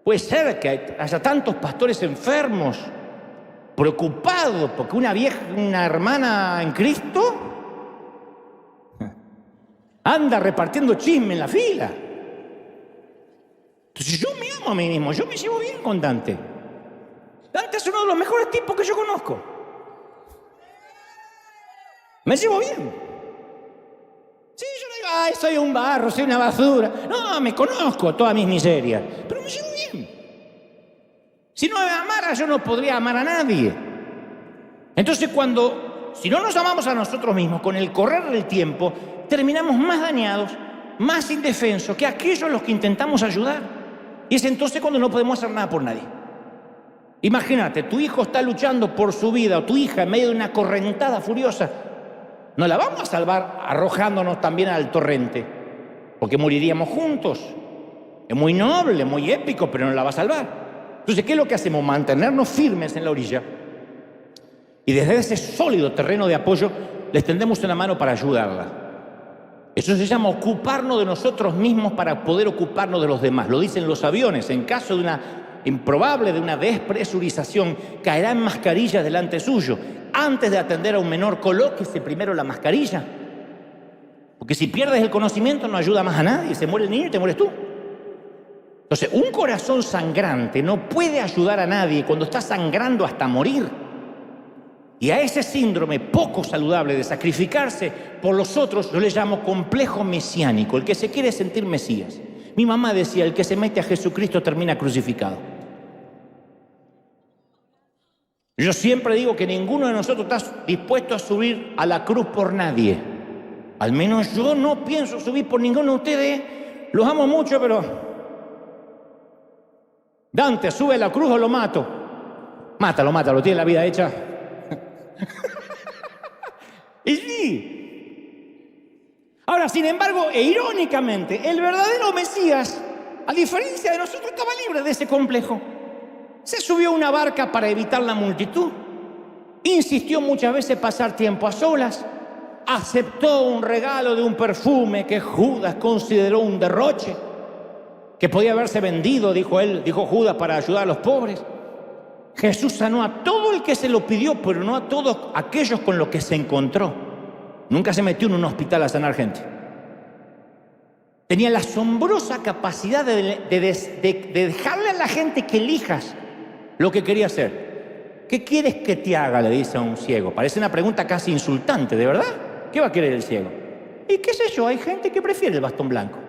Puede ser que haya tantos pastores enfermos, preocupados porque una hermana en Cristo anda repartiendo chisme en la fila. Entonces yo me amo a mí mismo, yo me llevo bien con Dante. Dante es uno de los mejores tipos que yo conozco. Me llevo bien. Sí, yo no digo, ay, soy un barro, soy una basura. No, me conozco todas mis miserias, pero me llevo bien. Si no me amara, yo no podría amar a nadie. Entonces si no nos amamos a nosotros mismos, con el correr del tiempo, terminamos más dañados, más indefensos que aquellos a los que intentamos ayudar. Y es entonces cuando no podemos hacer nada por nadie. Imagínate, tu hijo está luchando por su vida, o tu hija en medio de una correntada furiosa. No la vamos a salvar arrojándonos también al torrente, porque moriríamos juntos. Es muy noble, muy épico, pero no la va a salvar. Entonces, ¿qué es lo que hacemos? Mantenernos firmes en la orilla y desde ese sólido terreno de apoyo les tendemos una mano para ayudarla. Eso se llama ocuparnos de nosotros mismos para poder ocuparnos de los demás. Lo dicen los aviones. En caso de una despresurización, caerán mascarillas delante suyo. Antes de atender a un menor, colóquese primero la mascarilla. Porque si pierdes el conocimiento no ayuda más a nadie. Se muere el niño y te mueres tú. Entonces, un corazón sangrante no puede ayudar a nadie cuando está sangrando hasta morir. Y a ese síndrome poco saludable de sacrificarse por los otros, yo le llamo complejo mesiánico, el que se quiere sentir Mesías. Mi mamá decía, el que se mete a Jesucristo termina crucificado. Yo siempre digo que ninguno de nosotros está dispuesto a subir a la cruz por nadie. Al menos yo no pienso subir por ninguno de ustedes. Los amo mucho, pero... Dante, ¿sube a la cruz o lo mato? Mátalo, tiene la vida hecha. Y sí. Ahora, sin embargo, e irónicamente, el verdadero Mesías, a diferencia de nosotros, estaba libre de ese complejo. Se subió a una barca para evitar la multitud. Insistió muchas veces pasar tiempo a solas. Aceptó un regalo de un perfume que Judas consideró un derroche, que podía haberse vendido, dijo Judas, para ayudar a los pobres. Jesús sanó a todo el que se lo pidió, pero no a todos aquellos con los que se encontró. Nunca se metió en un hospital a sanar gente. Tenía la asombrosa capacidad de dejarle a la gente que elijas lo que quería hacer. ¿Qué quieres que te haga?, le dice a un ciego. Parece una pregunta casi insultante, ¿de verdad? ¿Qué va a querer el ciego? Y qué sé yo, hay gente que prefiere el bastón blanco.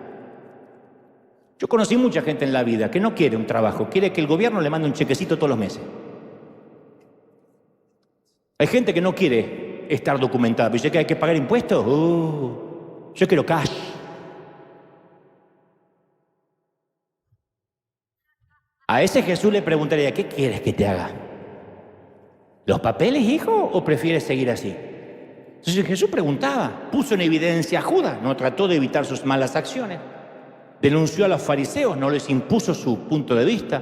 Yo conocí mucha gente en la vida que no quiere un trabajo, quiere que el gobierno le mande un chequecito todos los meses. Hay gente que no quiere estar documentada, pero dice que hay que pagar impuestos. Yo quiero cash. A ese Jesús le preguntaría, ¿qué quieres que te haga? ¿Los papeles, hijo, o prefieres seguir así? Entonces Jesús preguntaba, puso en evidencia a Judas, no trató de evitar sus malas acciones. Denunció a los fariseos, no les impuso su punto de vista.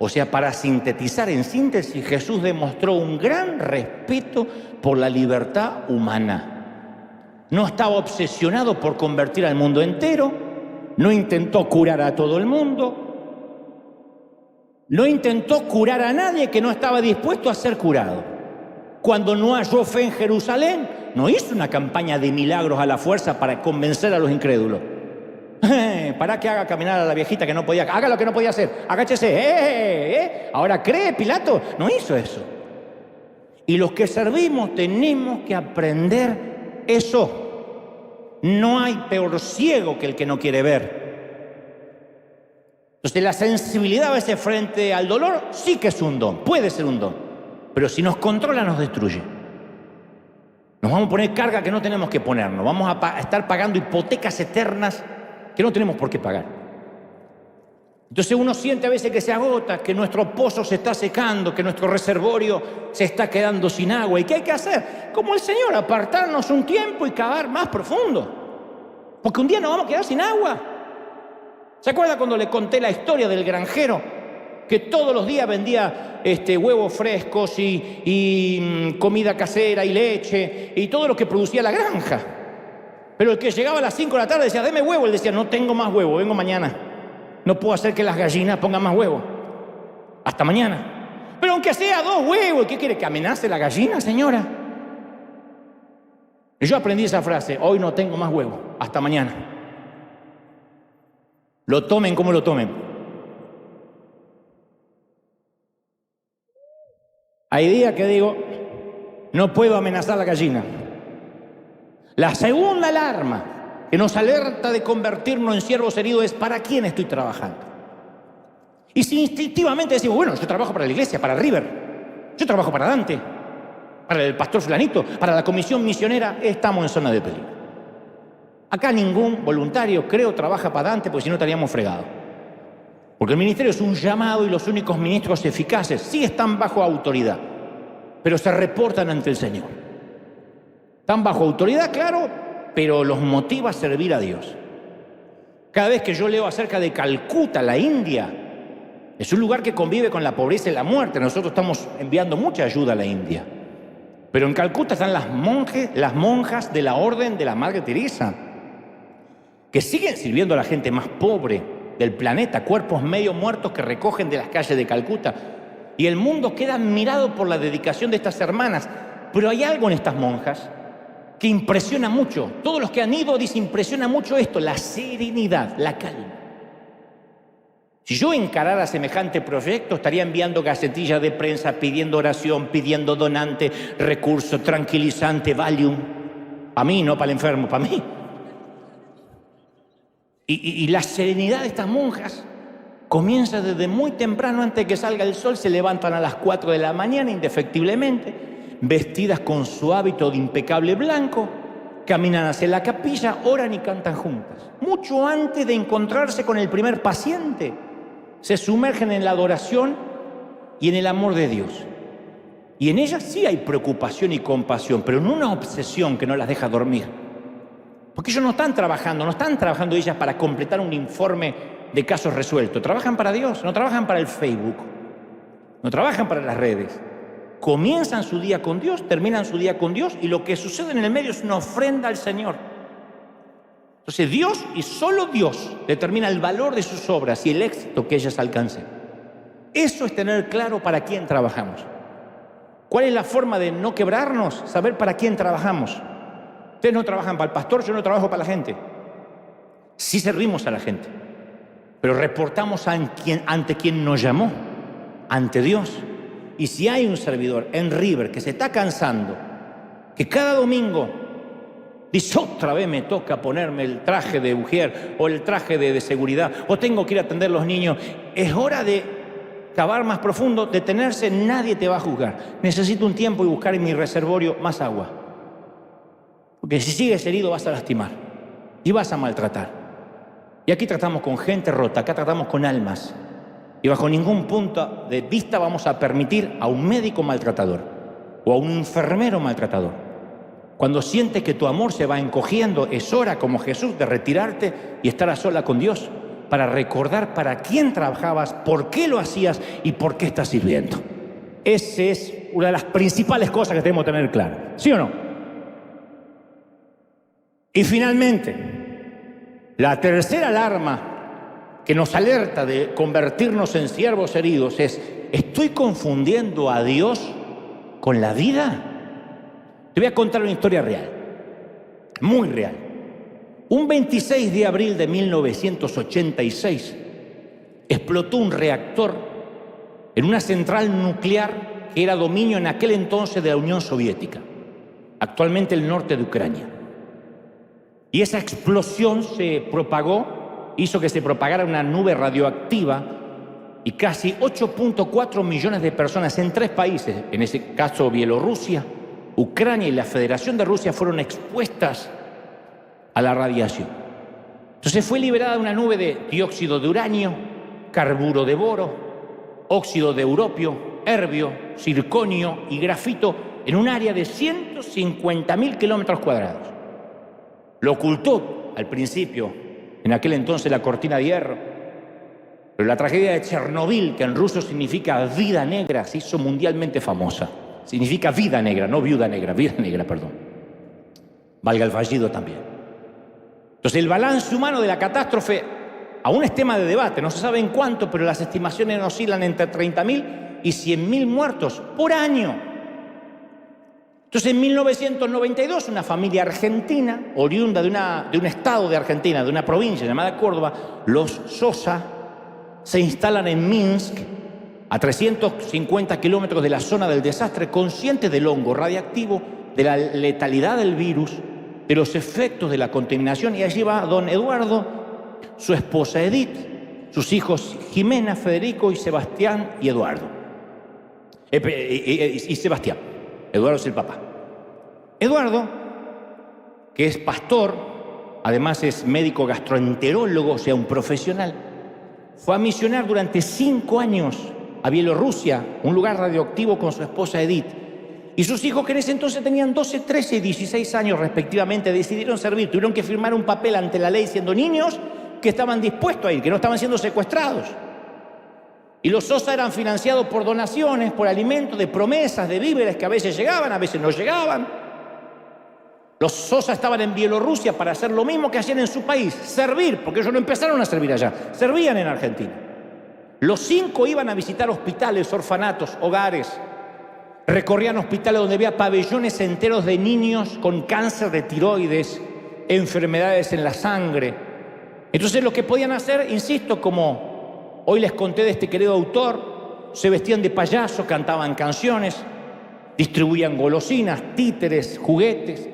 O sea, para sintetizar, en síntesis, Jesús demostró un gran respeto por la libertad humana. No estaba obsesionado por convertir al mundo entero, no intentó curar a todo el mundo, no intentó curar a nadie que no estaba dispuesto a ser curado. Cuando no halló fe en Jerusalén, no hizo una campaña de milagros a la fuerza para convencer a los incrédulos. Para que haga caminar a la viejita que no podía, haga lo que no podía hacer, agáchese, ahora cree Pilato, no hizo eso. Y los que servimos tenemos que aprender eso. No hay peor ciego que el que no quiere ver. Entonces la sensibilidad a veces frente al dolor sí que es un don, puede ser un don, pero si nos controla nos destruye. Nos vamos a poner carga que no tenemos que ponernos. Vamos a estar pagando hipotecas eternas que no tenemos por qué pagar. Entonces uno siente a veces que se agota, que nuestro pozo se está secando, que nuestro reservorio se está quedando sin agua. ¿Y qué hay que hacer? Como el Señor, apartarnos un tiempo y cavar más profundo. Porque un día nos vamos a quedar sin agua. ¿Se acuerda cuando le conté la historia del granjero que todos los días vendía huevos frescos y comida casera y leche y todo lo que producía la granja? Pero el que llegaba a las 5 de la tarde decía, deme huevo. Él decía, no tengo más huevo, vengo mañana. No puedo hacer que las gallinas pongan más huevo. Hasta mañana. Pero aunque sea 2 huevos, ¿qué quiere? ¿Que amenace la gallina, señora? Y yo aprendí esa frase, hoy no tengo más huevo, hasta mañana. Lo tomen como lo tomen. Hay días que digo, no puedo amenazar a la gallina. La segunda alarma que nos alerta de convertirnos en siervos heridos es ¿para quién estoy trabajando? Y si instintivamente decimos, bueno, yo trabajo para la iglesia, para River, yo trabajo para Dante, para el pastor fulanito, para la comisión misionera, estamos en zona de peligro. Acá ningún voluntario, creo, trabaja para Dante, porque si no estaríamos fregados. Porque el ministerio es un llamado y los únicos ministros eficaces sí están bajo autoridad, pero se reportan ante el Señor. Están bajo autoridad, claro, pero los motiva a servir a Dios. Cada vez que yo leo acerca de Calcuta, la India, es un lugar que convive con la pobreza y la muerte. Nosotros estamos enviando mucha ayuda a la India. Pero en Calcuta están las monjas de la orden de la Madre Teresa, que siguen sirviendo a la gente más pobre del planeta, cuerpos medio muertos que recogen de las calles de Calcuta. Y el mundo queda admirado por la dedicación de estas hermanas. Pero hay algo en estas monjas que impresiona mucho. Todos los que han ido dicen, impresiona mucho esto, la serenidad, la calma. Si yo encarara semejante proyecto, estaría enviando gacetillas de prensa, pidiendo oración, pidiendo donante, recurso, tranquilizante, Valium. Para mí, no para el enfermo, para mí. Y la serenidad de estas monjas comienza desde muy temprano, antes de que salga el sol. Se levantan a las 4 de la mañana, indefectiblemente, vestidas con su hábito de impecable blanco, caminan hacia la capilla, oran y cantan juntas. Mucho antes de encontrarse con el primer paciente, se sumergen en la adoración y en el amor de Dios. Y en ellas sí hay preocupación y compasión, pero no una obsesión que no las deja dormir. Porque ellos no están trabajando ellas para completar un informe de casos resueltos. Trabajan para Dios, no trabajan para el Facebook, no trabajan para las redes. Comienzan su día con Dios, terminan su día con Dios, y lo que sucede en el medio es una ofrenda al Señor. Entonces Dios y solo Dios determina el valor de sus obras y el éxito que ellas alcancen. Eso es tener claro para quién trabajamos. ¿Cuál es la forma de no quebrarnos? Saber para quién trabajamos. Ustedes no trabajan para el pastor, yo no trabajo para la gente. Sí servimos a la gente, pero reportamos ante quien nos llamó, ante Dios. Y si hay un servidor en River que se está cansando, que cada domingo dice, otra vez me toca ponerme el traje de ujier o el traje de seguridad, o tengo que ir a atender a los niños, es hora de cavar más profundo, detenerse, nadie te va a juzgar. Necesito un tiempo y buscar en mi reservorio más agua. Porque si sigues herido vas a lastimar y vas a maltratar. Y aquí tratamos con gente rota, acá tratamos con almas. Y bajo ningún punto de vista vamos a permitir a un médico maltratador o a un enfermero maltratador. Cuando sientes que tu amor se va encogiendo, es hora, como Jesús, de retirarte y estar a sola con Dios para recordar para quién trabajabas, por qué lo hacías y por qué estás sirviendo. Esa es una de las principales cosas que tenemos que tener claro. ¿Sí o no? Y finalmente, la tercera alarma que nos alerta de convertirnos en siervos heridos es, ¿estoy confundiendo a Dios con la vida? Te voy a contar una historia real, muy real. Un 26 de abril de 1986 explotó un reactor en una central nuclear que era dominio en aquel entonces de la Unión Soviética, actualmente el norte de Ucrania. Y esa explosión se propagó, hizo que se propagara una nube radioactiva y casi 8.4 millones de personas en 3 países, en ese caso Bielorrusia, Ucrania y la Federación de Rusia fueron expuestas a la radiación. Entonces fue liberada una nube de dióxido de uranio, carburo de boro, óxido de europio, herbio, circonio y grafito en un área de 150.000 kilómetros cuadrados. Lo ocultó al principio, en aquel entonces, la cortina de hierro. Pero la tragedia de Chernobyl, que en ruso significa vida negra, se hizo mundialmente famosa. Significa vida negra, no viuda negra, vida negra, perdón. Valga el fallido también. Entonces el balance humano de la catástrofe aún es tema de debate, no se sabe en cuánto, pero las estimaciones oscilan entre 30.000 y 100.000 muertos por año. Entonces en 1992 una familia argentina, oriunda de un estado de Argentina, de una provincia llamada Córdoba, los Sosa, se instalan en Minsk, a 350 kilómetros de la zona del desastre, conscientes del hongo radiactivo, de la letalidad del virus, de los efectos de la contaminación. Y allí va don Eduardo, su esposa Edith, sus hijos Jimena, Federico y Sebastián y Eduardo. Sebastián. Eduardo es el papá. Eduardo, que es pastor, además es médico gastroenterólogo, o sea, un profesional, fue a misionar durante 5 años a Bielorrusia, un lugar radioactivo, con su esposa Edith. Y sus hijos, que en ese entonces tenían 12, 13 y 16 años respectivamente, decidieron servir. Tuvieron que firmar un papel ante la ley siendo niños que estaban dispuestos a ir, que no estaban siendo secuestrados. Y los Sosa eran financiados por donaciones, por alimentos, de promesas, de víveres que a veces llegaban, a veces no llegaban. Los Sosa estaban en Bielorrusia para hacer lo mismo que hacían en su país, servir, porque ellos no empezaron a servir allá, servían en Argentina. Los 5 iban a visitar hospitales, orfanatos, hogares. Recorrían hospitales donde había pabellones enteros de niños con cáncer de tiroides, enfermedades en la sangre. Entonces lo que podían hacer, insisto, como hoy les conté de este querido autor, se vestían de payaso, cantaban canciones, distribuían golosinas, títeres, juguetes,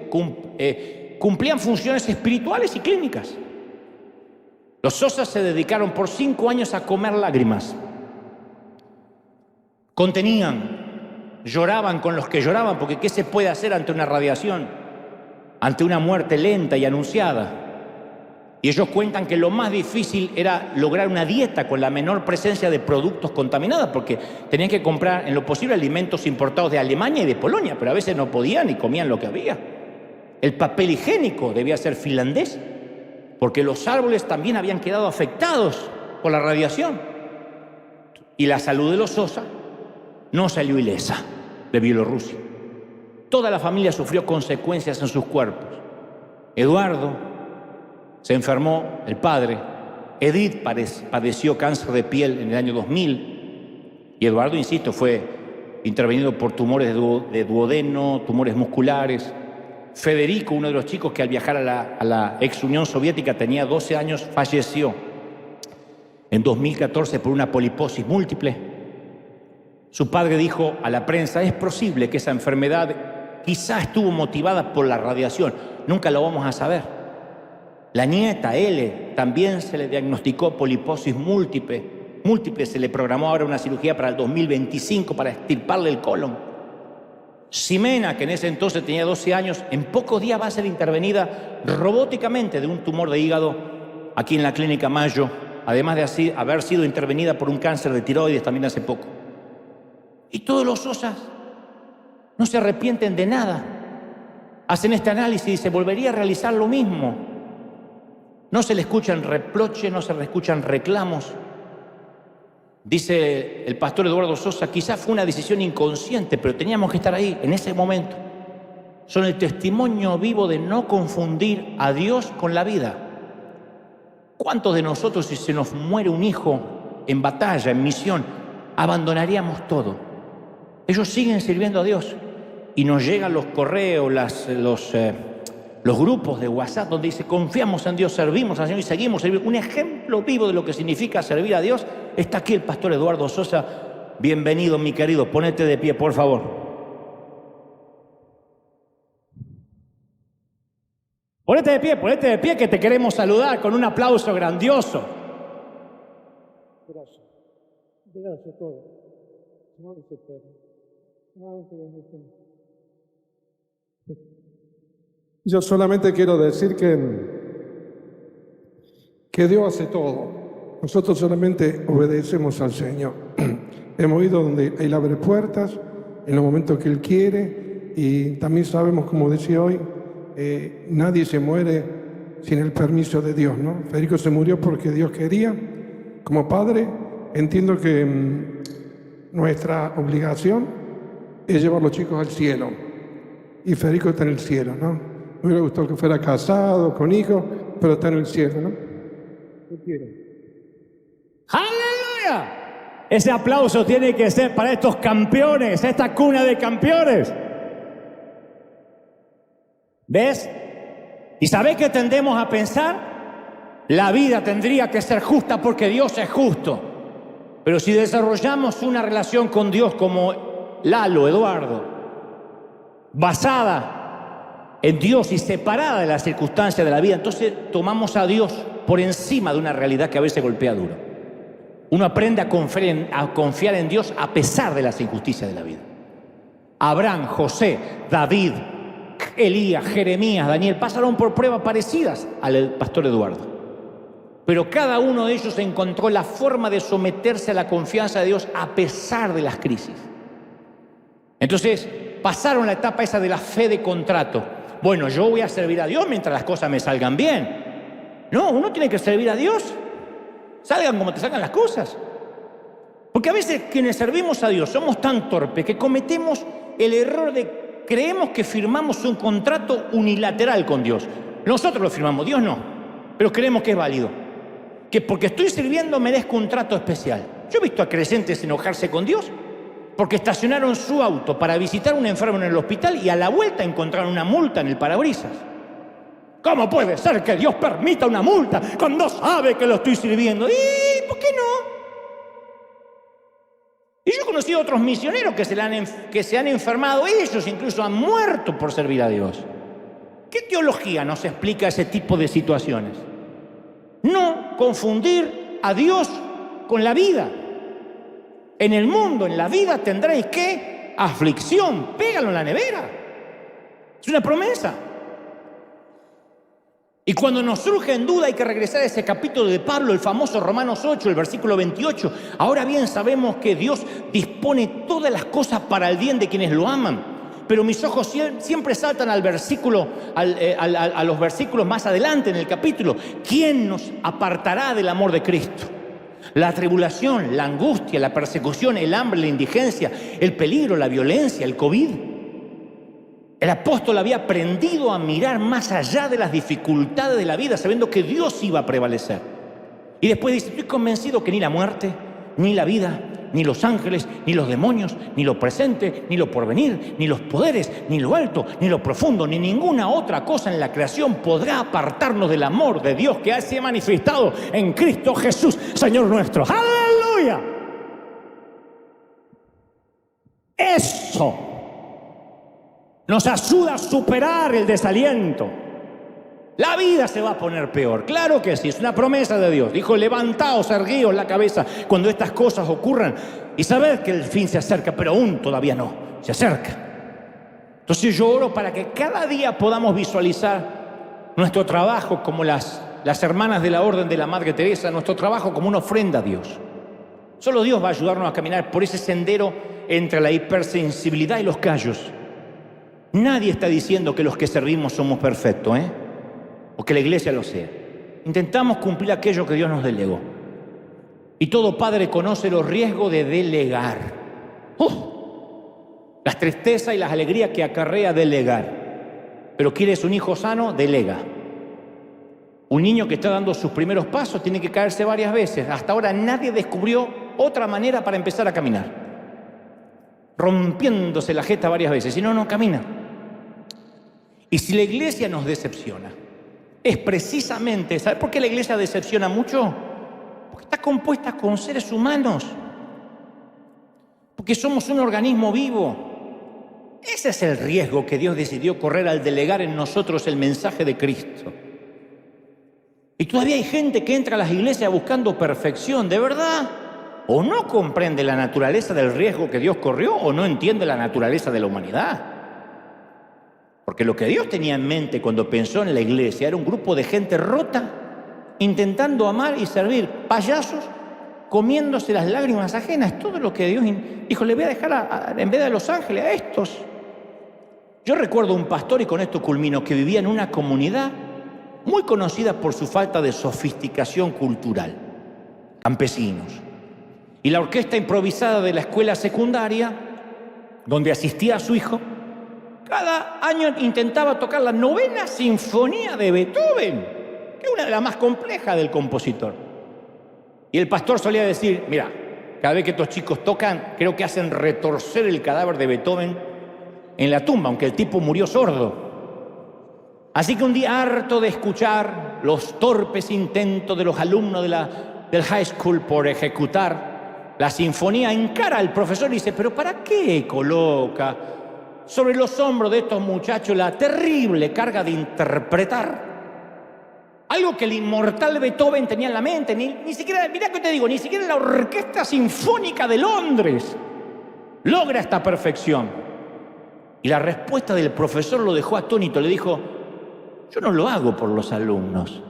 cumplían funciones espirituales y clínicas. Los Sosa se dedicaron por 5 años a comer lágrimas. Contenían, lloraban con los que lloraban, porque ¿qué se puede hacer ante una radiación? Ante una muerte lenta y anunciada. Y ellos cuentan que lo más difícil era lograr una dieta con la menor presencia de productos contaminados, porque tenían que comprar en lo posible alimentos importados de Alemania y de Polonia, pero a veces no podían y comían lo que había. El papel higiénico debía ser finlandés, porque los árboles también habían quedado afectados por la radiación. Y la salud de los Sosa no salió ilesa de Bielorrusia. Toda la familia sufrió consecuencias en sus cuerpos. Eduardo se enfermó, el padre. Edith padeció cáncer de piel en el año 2000. Y Eduardo, insisto, fue intervenido por tumores de duodeno, tumores musculares. Federico, uno de los chicos que al viajar a la ex Unión Soviética tenía 12 años, falleció en 2014 por una poliposis múltiple. Su padre dijo a la prensa: es posible que esa enfermedad quizá estuvo motivada por la radiación, nunca lo vamos a saber. La nieta, L, también se le diagnosticó poliposis múltiple, se le programó ahora una cirugía para el 2025 para extirparle el colon. Ximena, que en ese entonces tenía 12 años, en pocos días va a ser intervenida robóticamente de un tumor de hígado aquí en la Clínica Mayo, además de haber sido intervenida por un cáncer de tiroides también hace poco. Y todos los Sosas no se arrepienten de nada. Hacen este análisis y se volvería a realizar lo mismo. No se le escuchan reproches, no se le escuchan reclamos. Dice el pastor Eduardo Sosa: quizás fue una decisión inconsciente, pero teníamos que estar ahí en ese momento. Son el testimonio vivo de no confundir a Dios con la vida. ¿Cuántos de nosotros, si se nos muere un hijo en batalla, en misión, abandonaríamos todo? Ellos siguen sirviendo a Dios y nos llegan los correos, los grupos de WhatsApp donde dice: confiamos en Dios, servimos al Señor y seguimos sirviendo. Un ejemplo vivo de lo que significa servir a Dios está aquí el pastor Eduardo Sosa. Bienvenido, mi querido. Ponete de pie, por favor. Ponete de pie, que te queremos saludar con un aplauso grandioso. Gracias. Gracias a todos. No, Yo solamente quiero decir que Dios hace todo. Nosotros solamente obedecemos al Señor. Hemos ido donde Él abre puertas, en los momentos que Él quiere, y también sabemos, como decía hoy, nadie se muere sin el permiso de Dios, ¿no? Federico se murió porque Dios quería. Como padre, entiendo que nuestra obligación es llevar a los chicos al cielo. Y Federico está en el cielo, ¿no? Me hubiera gustado que fuera casado, con hijos, pero está en el cielo, ¿no? ¿Qué quiere? ¡Aleluya! Ese aplauso tiene que ser para estos campeones, esta cuna de campeones. ¿Ves? ¿Y sabés qué tendemos a pensar? La vida tendría que ser justa porque Dios es justo. Pero si desarrollamos una relación con Dios como Lalo, Eduardo, basada en Dios y separada de las circunstancias de la vida, entonces tomamos a Dios por encima de una realidad que a veces golpea duro. Uno aprende a confiar en Dios a pesar de las injusticias de la vida. Abraham, José, David, Elías, Jeremías, Daniel pasaron por pruebas parecidas al pastor Eduardo. Pero cada uno de ellos encontró la forma de someterse a la confianza de Dios a pesar de las crisis. Entonces pasaron la etapa esa de la fe de contrato. Bueno, yo voy a servir a Dios mientras las cosas me salgan bien. No, uno tiene que servir a Dios. Salgan como te salgan las cosas. Porque a veces quienes servimos a Dios somos tan torpes que cometemos el error de creemos que firmamos un contrato unilateral con Dios. Nosotros lo firmamos, Dios no. Pero creemos que es válido. Que porque estoy sirviendo merezco un trato especial. Yo he visto a creyentes enojarse con Dios porque estacionaron su auto para visitar a un enfermo en el hospital y a la vuelta encontraron una multa en el parabrisas. ¿Cómo puede ser que Dios permita una multa cuando sabe que lo estoy sirviendo? ¿Y por qué no? Y yo he conocido a otros misioneros que se han enfermado, ellos incluso han muerto por servir a Dios. ¿Qué teología nos explica ese tipo de situaciones? No confundir a Dios con la vida. En el mundo, en la vida tendréis ¿qué? Aflicción. Pégalo en la nevera. Es una promesa. Y cuando nos surge en duda hay que regresar a ese capítulo de Pablo, el famoso Romanos 8, el versículo 28. Ahora bien sabemos que Dios dispone todas las cosas para el bien de quienes lo aman. Pero mis ojos siempre saltan al versículo, a los versículos más adelante en el capítulo. ¿Quién nos apartará del amor de Cristo? La tribulación, la angustia, la persecución, el hambre, la indigencia, el peligro, la violencia, el COVID. El apóstol había aprendido a mirar más allá de las dificultades de la vida, sabiendo que Dios iba a prevalecer. Y después dice, estoy convencido que ni la muerte, ni la vida, ni los ángeles, ni los demonios, ni lo presente, ni lo porvenir, ni los poderes, ni lo alto, ni lo profundo, ni ninguna otra cosa en la creación podrá apartarnos del amor de Dios que se ha manifestado en Cristo Jesús, Señor nuestro. ¡Aleluya! Eso nos ayuda a superar el desaliento. La vida se va a poner peor, claro que sí, es una promesa de Dios. Dijo, levantaos, erguíos la cabeza cuando estas cosas ocurran y sabed que el fin se acerca, pero aún todavía no, se acerca. Entonces yo oro para que cada día podamos visualizar nuestro trabajo como las hermanas de la Orden de la Madre Teresa, nuestro trabajo como una ofrenda a Dios. Solo Dios va a ayudarnos a caminar por ese sendero entre la hipersensibilidad y los callos. Nadie está diciendo que los que servimos somos perfectos, o que la iglesia lo sea. Intentamos cumplir aquello que Dios nos delegó. Y todo padre conoce los riesgos de delegar. Las tristezas y las alegrías que acarrea delegar. Pero ¿quieres un hijo sano? Delega. Un niño que está dando sus primeros pasos tiene que caerse varias veces. Hasta ahora nadie descubrió otra manera para empezar a caminar. Rompiéndose la jeta varias veces. Si no, no camina. Y si la iglesia nos decepciona, es precisamente, ¿sabes por qué la iglesia decepciona mucho? Porque está compuesta con seres humanos. Porque somos un organismo vivo. Ese es el riesgo que Dios decidió correr al delegar en nosotros el mensaje de Cristo. Y todavía hay gente que entra a las iglesias buscando perfección, ¿de verdad? O no comprende la naturaleza del riesgo que Dios corrió, o no entiende la naturaleza de la humanidad. Porque lo que Dios tenía en mente cuando pensó en la iglesia era un grupo de gente rota, intentando amar y servir, payasos, comiéndose las lágrimas ajenas. Todo lo que Dios dijo, le voy a dejar en vez de a los ángeles, a estos. Yo recuerdo un pastor, y con esto culmino, que vivía en una comunidad muy conocida por su falta de sofisticación cultural, campesinos. Y la orquesta improvisada de la escuela secundaria, donde asistía su hijo, cada año intentaba tocar la 9ª sinfonía de Beethoven, que es una de las más complejas del compositor. Y el pastor solía decir, mira, cada vez que estos chicos tocan, creo que hacen retorcer el cadáver de Beethoven en la tumba, aunque el tipo murió sordo. Así que un día, harto de escuchar los torpes intentos de los alumnos del high school por ejecutar la sinfonía, encara al profesor y dice, pero ¿para qué coloca sobre los hombros de estos muchachos la terrible carga de interpretar algo que el inmortal Beethoven tenía en la mente? Ni siquiera, mira que te digo, ni siquiera la Orquesta Sinfónica de Londres logra esta perfección. Y la respuesta del profesor lo dejó atónito. Le dijo, yo no lo hago por los alumnos.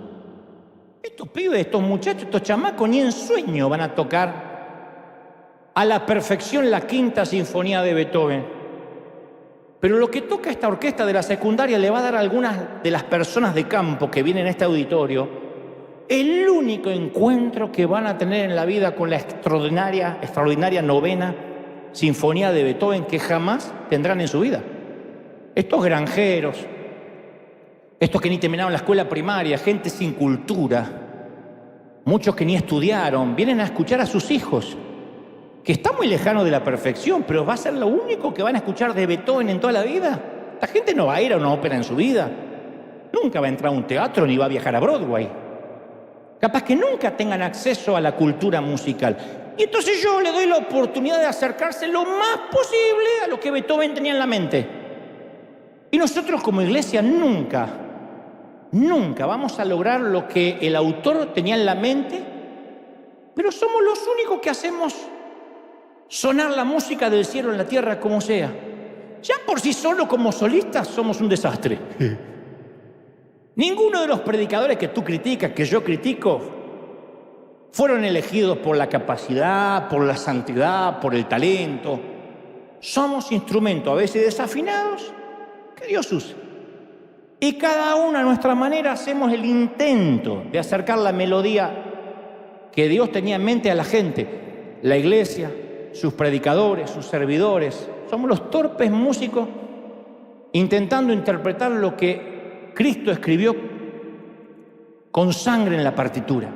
Estos pibes, estos muchachos, estos chamacos, ni en sueño van a tocar a la perfección la 5ª sinfonía de Beethoven. Pero lo que toca esta orquesta de la secundaria le va a dar a algunas de las personas de campo que vienen a este auditorio el único encuentro que van a tener en la vida con la extraordinaria 9ª sinfonía de Beethoven que jamás tendrán en su vida. Estos granjeros, estos que ni terminaron la escuela primaria, gente sin cultura, muchos que ni estudiaron, vienen a escuchar a sus hijos, que está muy lejano de la perfección, pero va a ser lo único que van a escuchar de Beethoven en toda la vida. Esta gente no va a ir a una ópera en su vida, nunca va a entrar a un teatro ni va a viajar a Broadway. Capaz que nunca tengan acceso a la cultura musical. Y entonces yo le doy la oportunidad de acercarse lo más posible a lo que Beethoven tenía en la mente. Y nosotros como iglesia nunca vamos a lograr lo que el autor tenía en la mente, pero somos los únicos que hacemos sonar la música del cielo en la tierra como sea. Ya por sí solo como solistas somos un desastre. Ninguno de los predicadores que tú criticas, que yo critico, fueron elegidos por la capacidad, por la santidad, por el talento. Somos instrumentos a veces desafinados que Dios usa. Y cada uno a nuestra manera hacemos el intento de acercar la melodía que Dios tenía en mente a la gente. La iglesia, sus predicadores, sus servidores, somos los torpes músicos intentando interpretar lo que Cristo escribió con sangre en la partitura.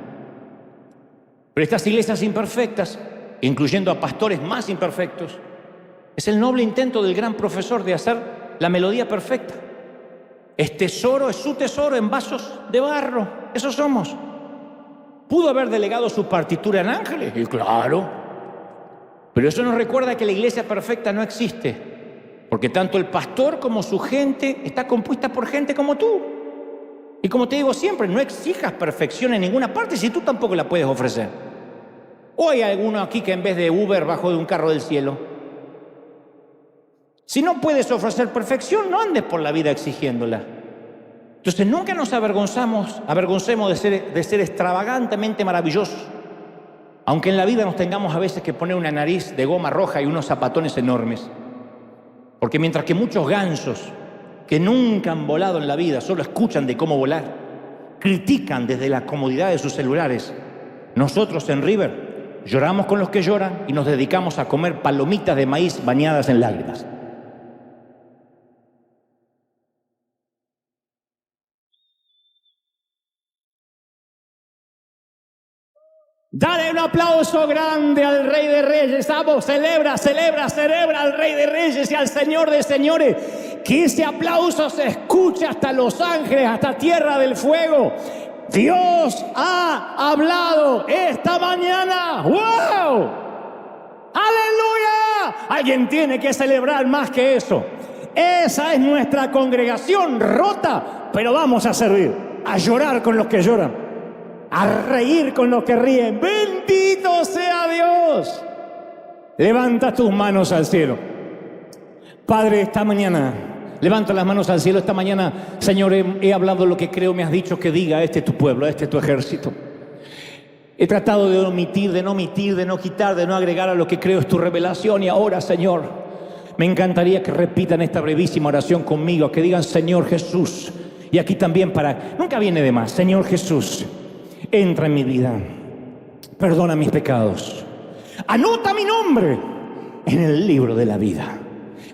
Pero estas iglesias imperfectas, incluyendo a pastores más imperfectos, es el noble intento del gran profesor de hacer la melodía perfecta. Es tesoro, es su tesoro en vasos de barro. Eso somos. ¿Pudo haber delegado su partitura en ángeles? Y claro. Pero eso nos recuerda que la iglesia perfecta no existe, porque tanto el pastor como su gente está compuesta por gente como tú. Y como te digo siempre, no exijas perfección en ninguna parte si tú tampoco la puedes ofrecer. ¿O hay alguno aquí que en vez de Uber bajó de un carro del cielo? Si no puedes ofrecer perfección, no andes por la vida exigiéndola. Entonces nunca nos avergoncemos de ser extravagantemente maravillosos, aunque en la vida nos tengamos a veces que poner una nariz de goma roja y unos zapatones enormes. Porque mientras que muchos gansos que nunca han volado en la vida, solo escuchan de cómo volar, critican desde la comodidad de sus celulares, nosotros en River lloramos con los que lloran y nos dedicamos a comer palomitas de maíz bañadas en lágrimas. Dale un aplauso grande al Rey de Reyes. Vamos, celebra al Rey de Reyes y al Señor de Señores. Que ese aplauso se escuche hasta Los Ángeles, hasta Tierra del Fuego. Dios ha hablado esta mañana. ¡Wow! ¡Aleluya! Alguien tiene que celebrar más que eso. Esa es nuestra congregación rota, pero vamos a servir, a llorar con los que lloran, a reír con los que ríen. ¡Bendito sea Dios! Levanta tus manos al cielo. Padre, esta mañana Levanta las manos al cielo. Esta mañana, Señor, he hablado lo que creo me has dicho que diga. Este es tu pueblo, este es tu ejército. He tratado de omitir, de no quitar, de no agregar a lo que creo es tu revelación. Y ahora, Señor, me encantaría que repitan esta brevísima oración conmigo, que digan: Señor Jesús. Y aquí también nunca viene de más. Señor Jesús, entra en mi vida. Perdona mis pecados. Anota mi nombre en el libro de la vida.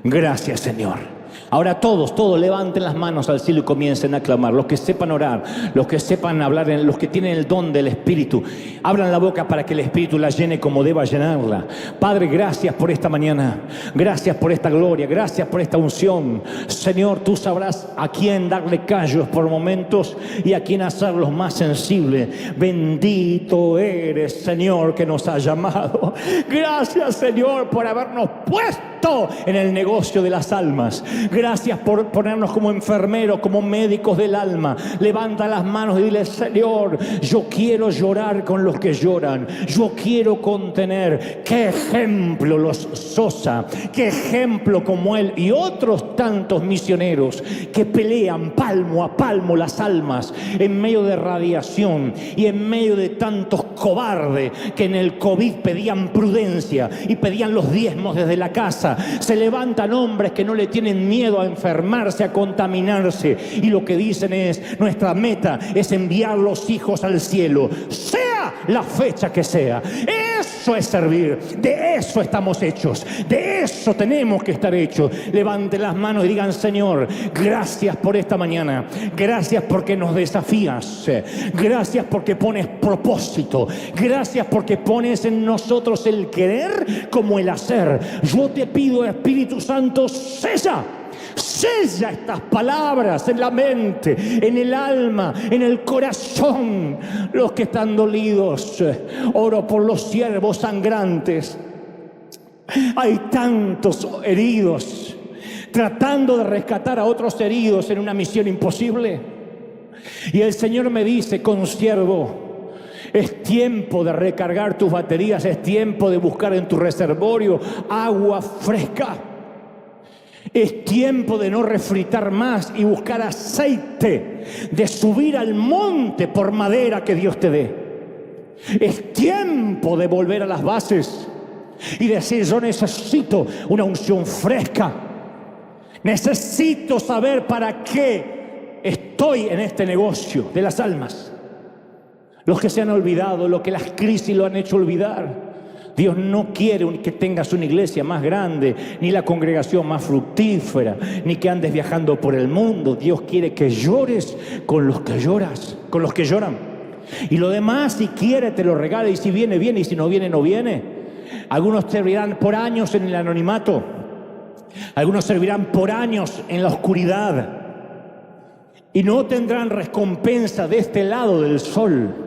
Gracias, Señor. Ahora todos levanten las manos al cielo y comiencen a clamar. Los que sepan orar, los que sepan hablar, los que tienen el don del Espíritu, abran la boca para que el Espíritu la llene como deba llenarla. Padre, gracias por esta mañana. Gracias por esta gloria. Gracias por esta unción. Señor, tú sabrás a quién darle callos por momentos y a quién hacerlos más sensibles. Bendito eres, Señor, que nos ha llamado. Gracias, Señor, por habernos puesto en el negocio de las almas. Gracias por ponernos como enfermeros, como médicos del alma. Levanta las manos y dile: Señor, yo quiero llorar con los que lloran. Yo quiero contener. Qué ejemplo los Sosa, qué ejemplo como él y otros tantos misioneros que pelean palmo a palmo las almas en medio de radiación y en medio de tantos cobardes que en el COVID pedían prudencia y pedían los diezmos desde la casa. Se levantan hombres que no le tienen miedo a enfermarse, a contaminarse, y lo que dicen es: nuestra meta es enviar los hijos al cielo, sea la fecha que sea. Eso es servir, de eso estamos hechos, de eso tenemos que estar hechos. Levanten las manos y digan: Señor, gracias por esta mañana, gracias porque nos desafías, gracias porque pones propósito, gracias porque pones en nosotros el querer como el hacer. Yo te pido, Espíritu Santo, sella estas palabras en la mente, en el alma, en el corazón. Los que están dolidos, oro por los siervos sangrantes. Hay tantos heridos tratando de rescatar a otros heridos en una misión imposible. Y el Señor me dice: consiervo, es tiempo de recargar tus baterías, es tiempo de buscar en tu reservorio agua fresca. Es tiempo de no refritar más y buscar aceite, de subir al monte por madera que Dios te dé. Es tiempo de volver a las bases y decir: yo necesito una unción fresca. Necesito saber para qué estoy en este negocio de las almas. Los que se han olvidado, los que las crisis lo han hecho olvidar. Dios no quiere que tengas una iglesia más grande, ni la congregación más fructífera, ni que andes viajando por el mundo. Dios quiere que llores con los que lloras, con los que lloran. Y lo demás, si quiere, te lo regala, y si viene, viene, y si no viene, no viene. Algunos servirán por años en el anonimato. Algunos servirán por años en la oscuridad. Y no tendrán recompensa de este lado del sol.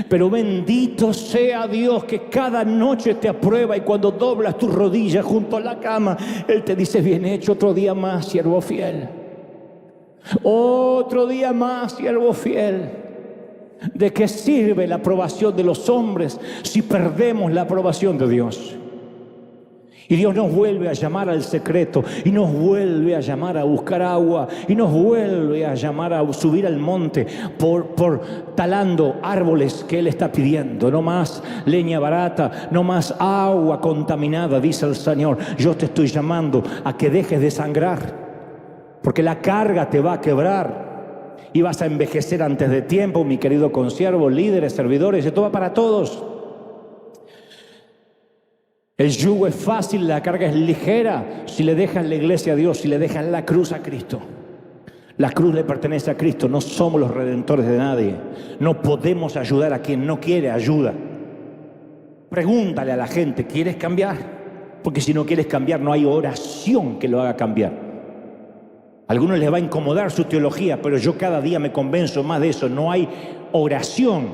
Pero bendito sea Dios que cada noche te aprueba, y cuando doblas tus rodillas junto a la cama, Él te dice: bien hecho, otro día más, siervo fiel. Otro día más, siervo fiel. ¿De qué sirve la aprobación de los hombres si perdemos la aprobación de Dios? Y Dios nos vuelve a llamar al secreto, y nos vuelve a llamar a buscar agua, y nos vuelve a llamar a subir al monte por talando árboles que Él está pidiendo. No más leña barata, no más agua contaminada, dice el Señor. Yo te estoy llamando a que dejes de sangrar, porque la carga te va a quebrar y vas a envejecer antes de tiempo, mi querido consiervo, líderes, servidores. Esto va para todos. El yugo es fácil, la carga es ligera si le dejas la iglesia a Dios, si le dejas la cruz a Cristo. La cruz le pertenece a Cristo, no somos los redentores de nadie. No podemos ayudar a quien no quiere ayuda. Pregúntale a la gente: ¿quieres cambiar? Porque si no quieres cambiar, no hay oración que lo haga cambiar. A algunos les va a incomodar su teología, pero yo cada día me convenzo más de eso. No hay oración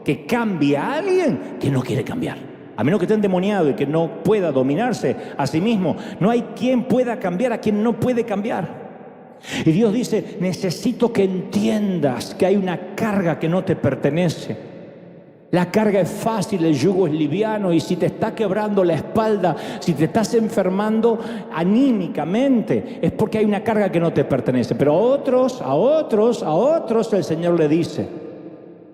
que cambie a alguien que no quiere cambiar. A menos que esté endemoniado y que no pueda dominarse a sí mismo. No hay quien pueda cambiar a quien no puede cambiar. Y Dios dice: necesito que entiendas que hay una carga que no te pertenece. La carga es fácil, el yugo es liviano, y si te está quebrando la espalda, si te estás enfermando anímicamente, es porque hay una carga que no te pertenece. Pero a otros el Señor le dice,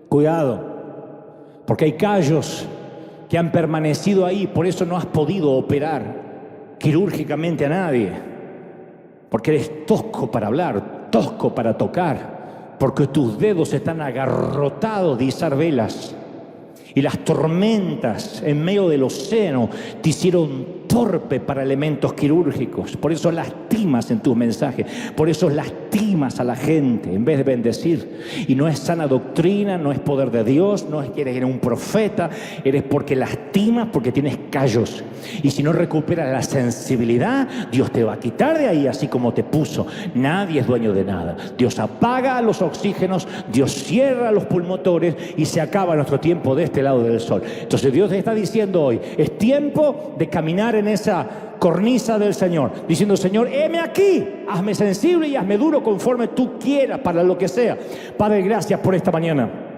cuidado, porque hay callos que han permanecido ahí, por eso no has podido operar quirúrgicamente a nadie, porque eres tosco para hablar, tosco para tocar, porque tus dedos están agarrotados de izar velas. Y las tormentas en medio del océano te hicieron torpe para elementos quirúrgicos. Por eso lastimas en tus mensajes. Por eso lastimas a la gente en vez de bendecir. Y no es sana doctrina, no es poder de Dios, no es que eres un profeta. Eres porque lastimas, porque tienes callos. Y si no recuperas la sensibilidad, Dios te va a quitar de ahí así como te puso. Nadie es dueño de nada. Dios apaga los oxígenos, Dios cierra los pulmotores y se acaba nuestro tiempo de este lado del sol. Entonces Dios te está diciendo hoy, es tiempo de caminar en esa cornisa del Señor, diciendo, Señor, heme aquí, hazme sensible y hazme duro conforme tú quieras, para lo que sea. Padre, gracias por esta mañana.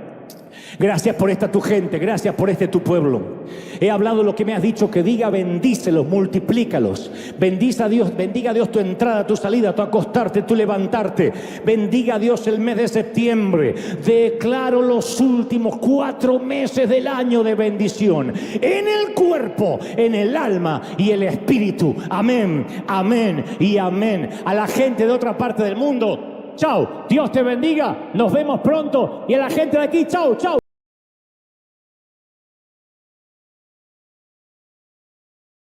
Gracias por esta tu gente, gracias por este tu pueblo. He hablado lo que me has dicho que diga, bendícelos, multiplícalos. Bendiga a Dios tu entrada, tu salida, tu acostarte, tu levantarte. Bendiga a Dios el mes de septiembre. Declaro los últimos 4 meses del año de bendición en el cuerpo, en el alma y el espíritu. Amén, amén y amén. A la gente de otra parte del mundo, chao, Dios te bendiga, nos vemos pronto. Y a la gente de aquí, chao, chao.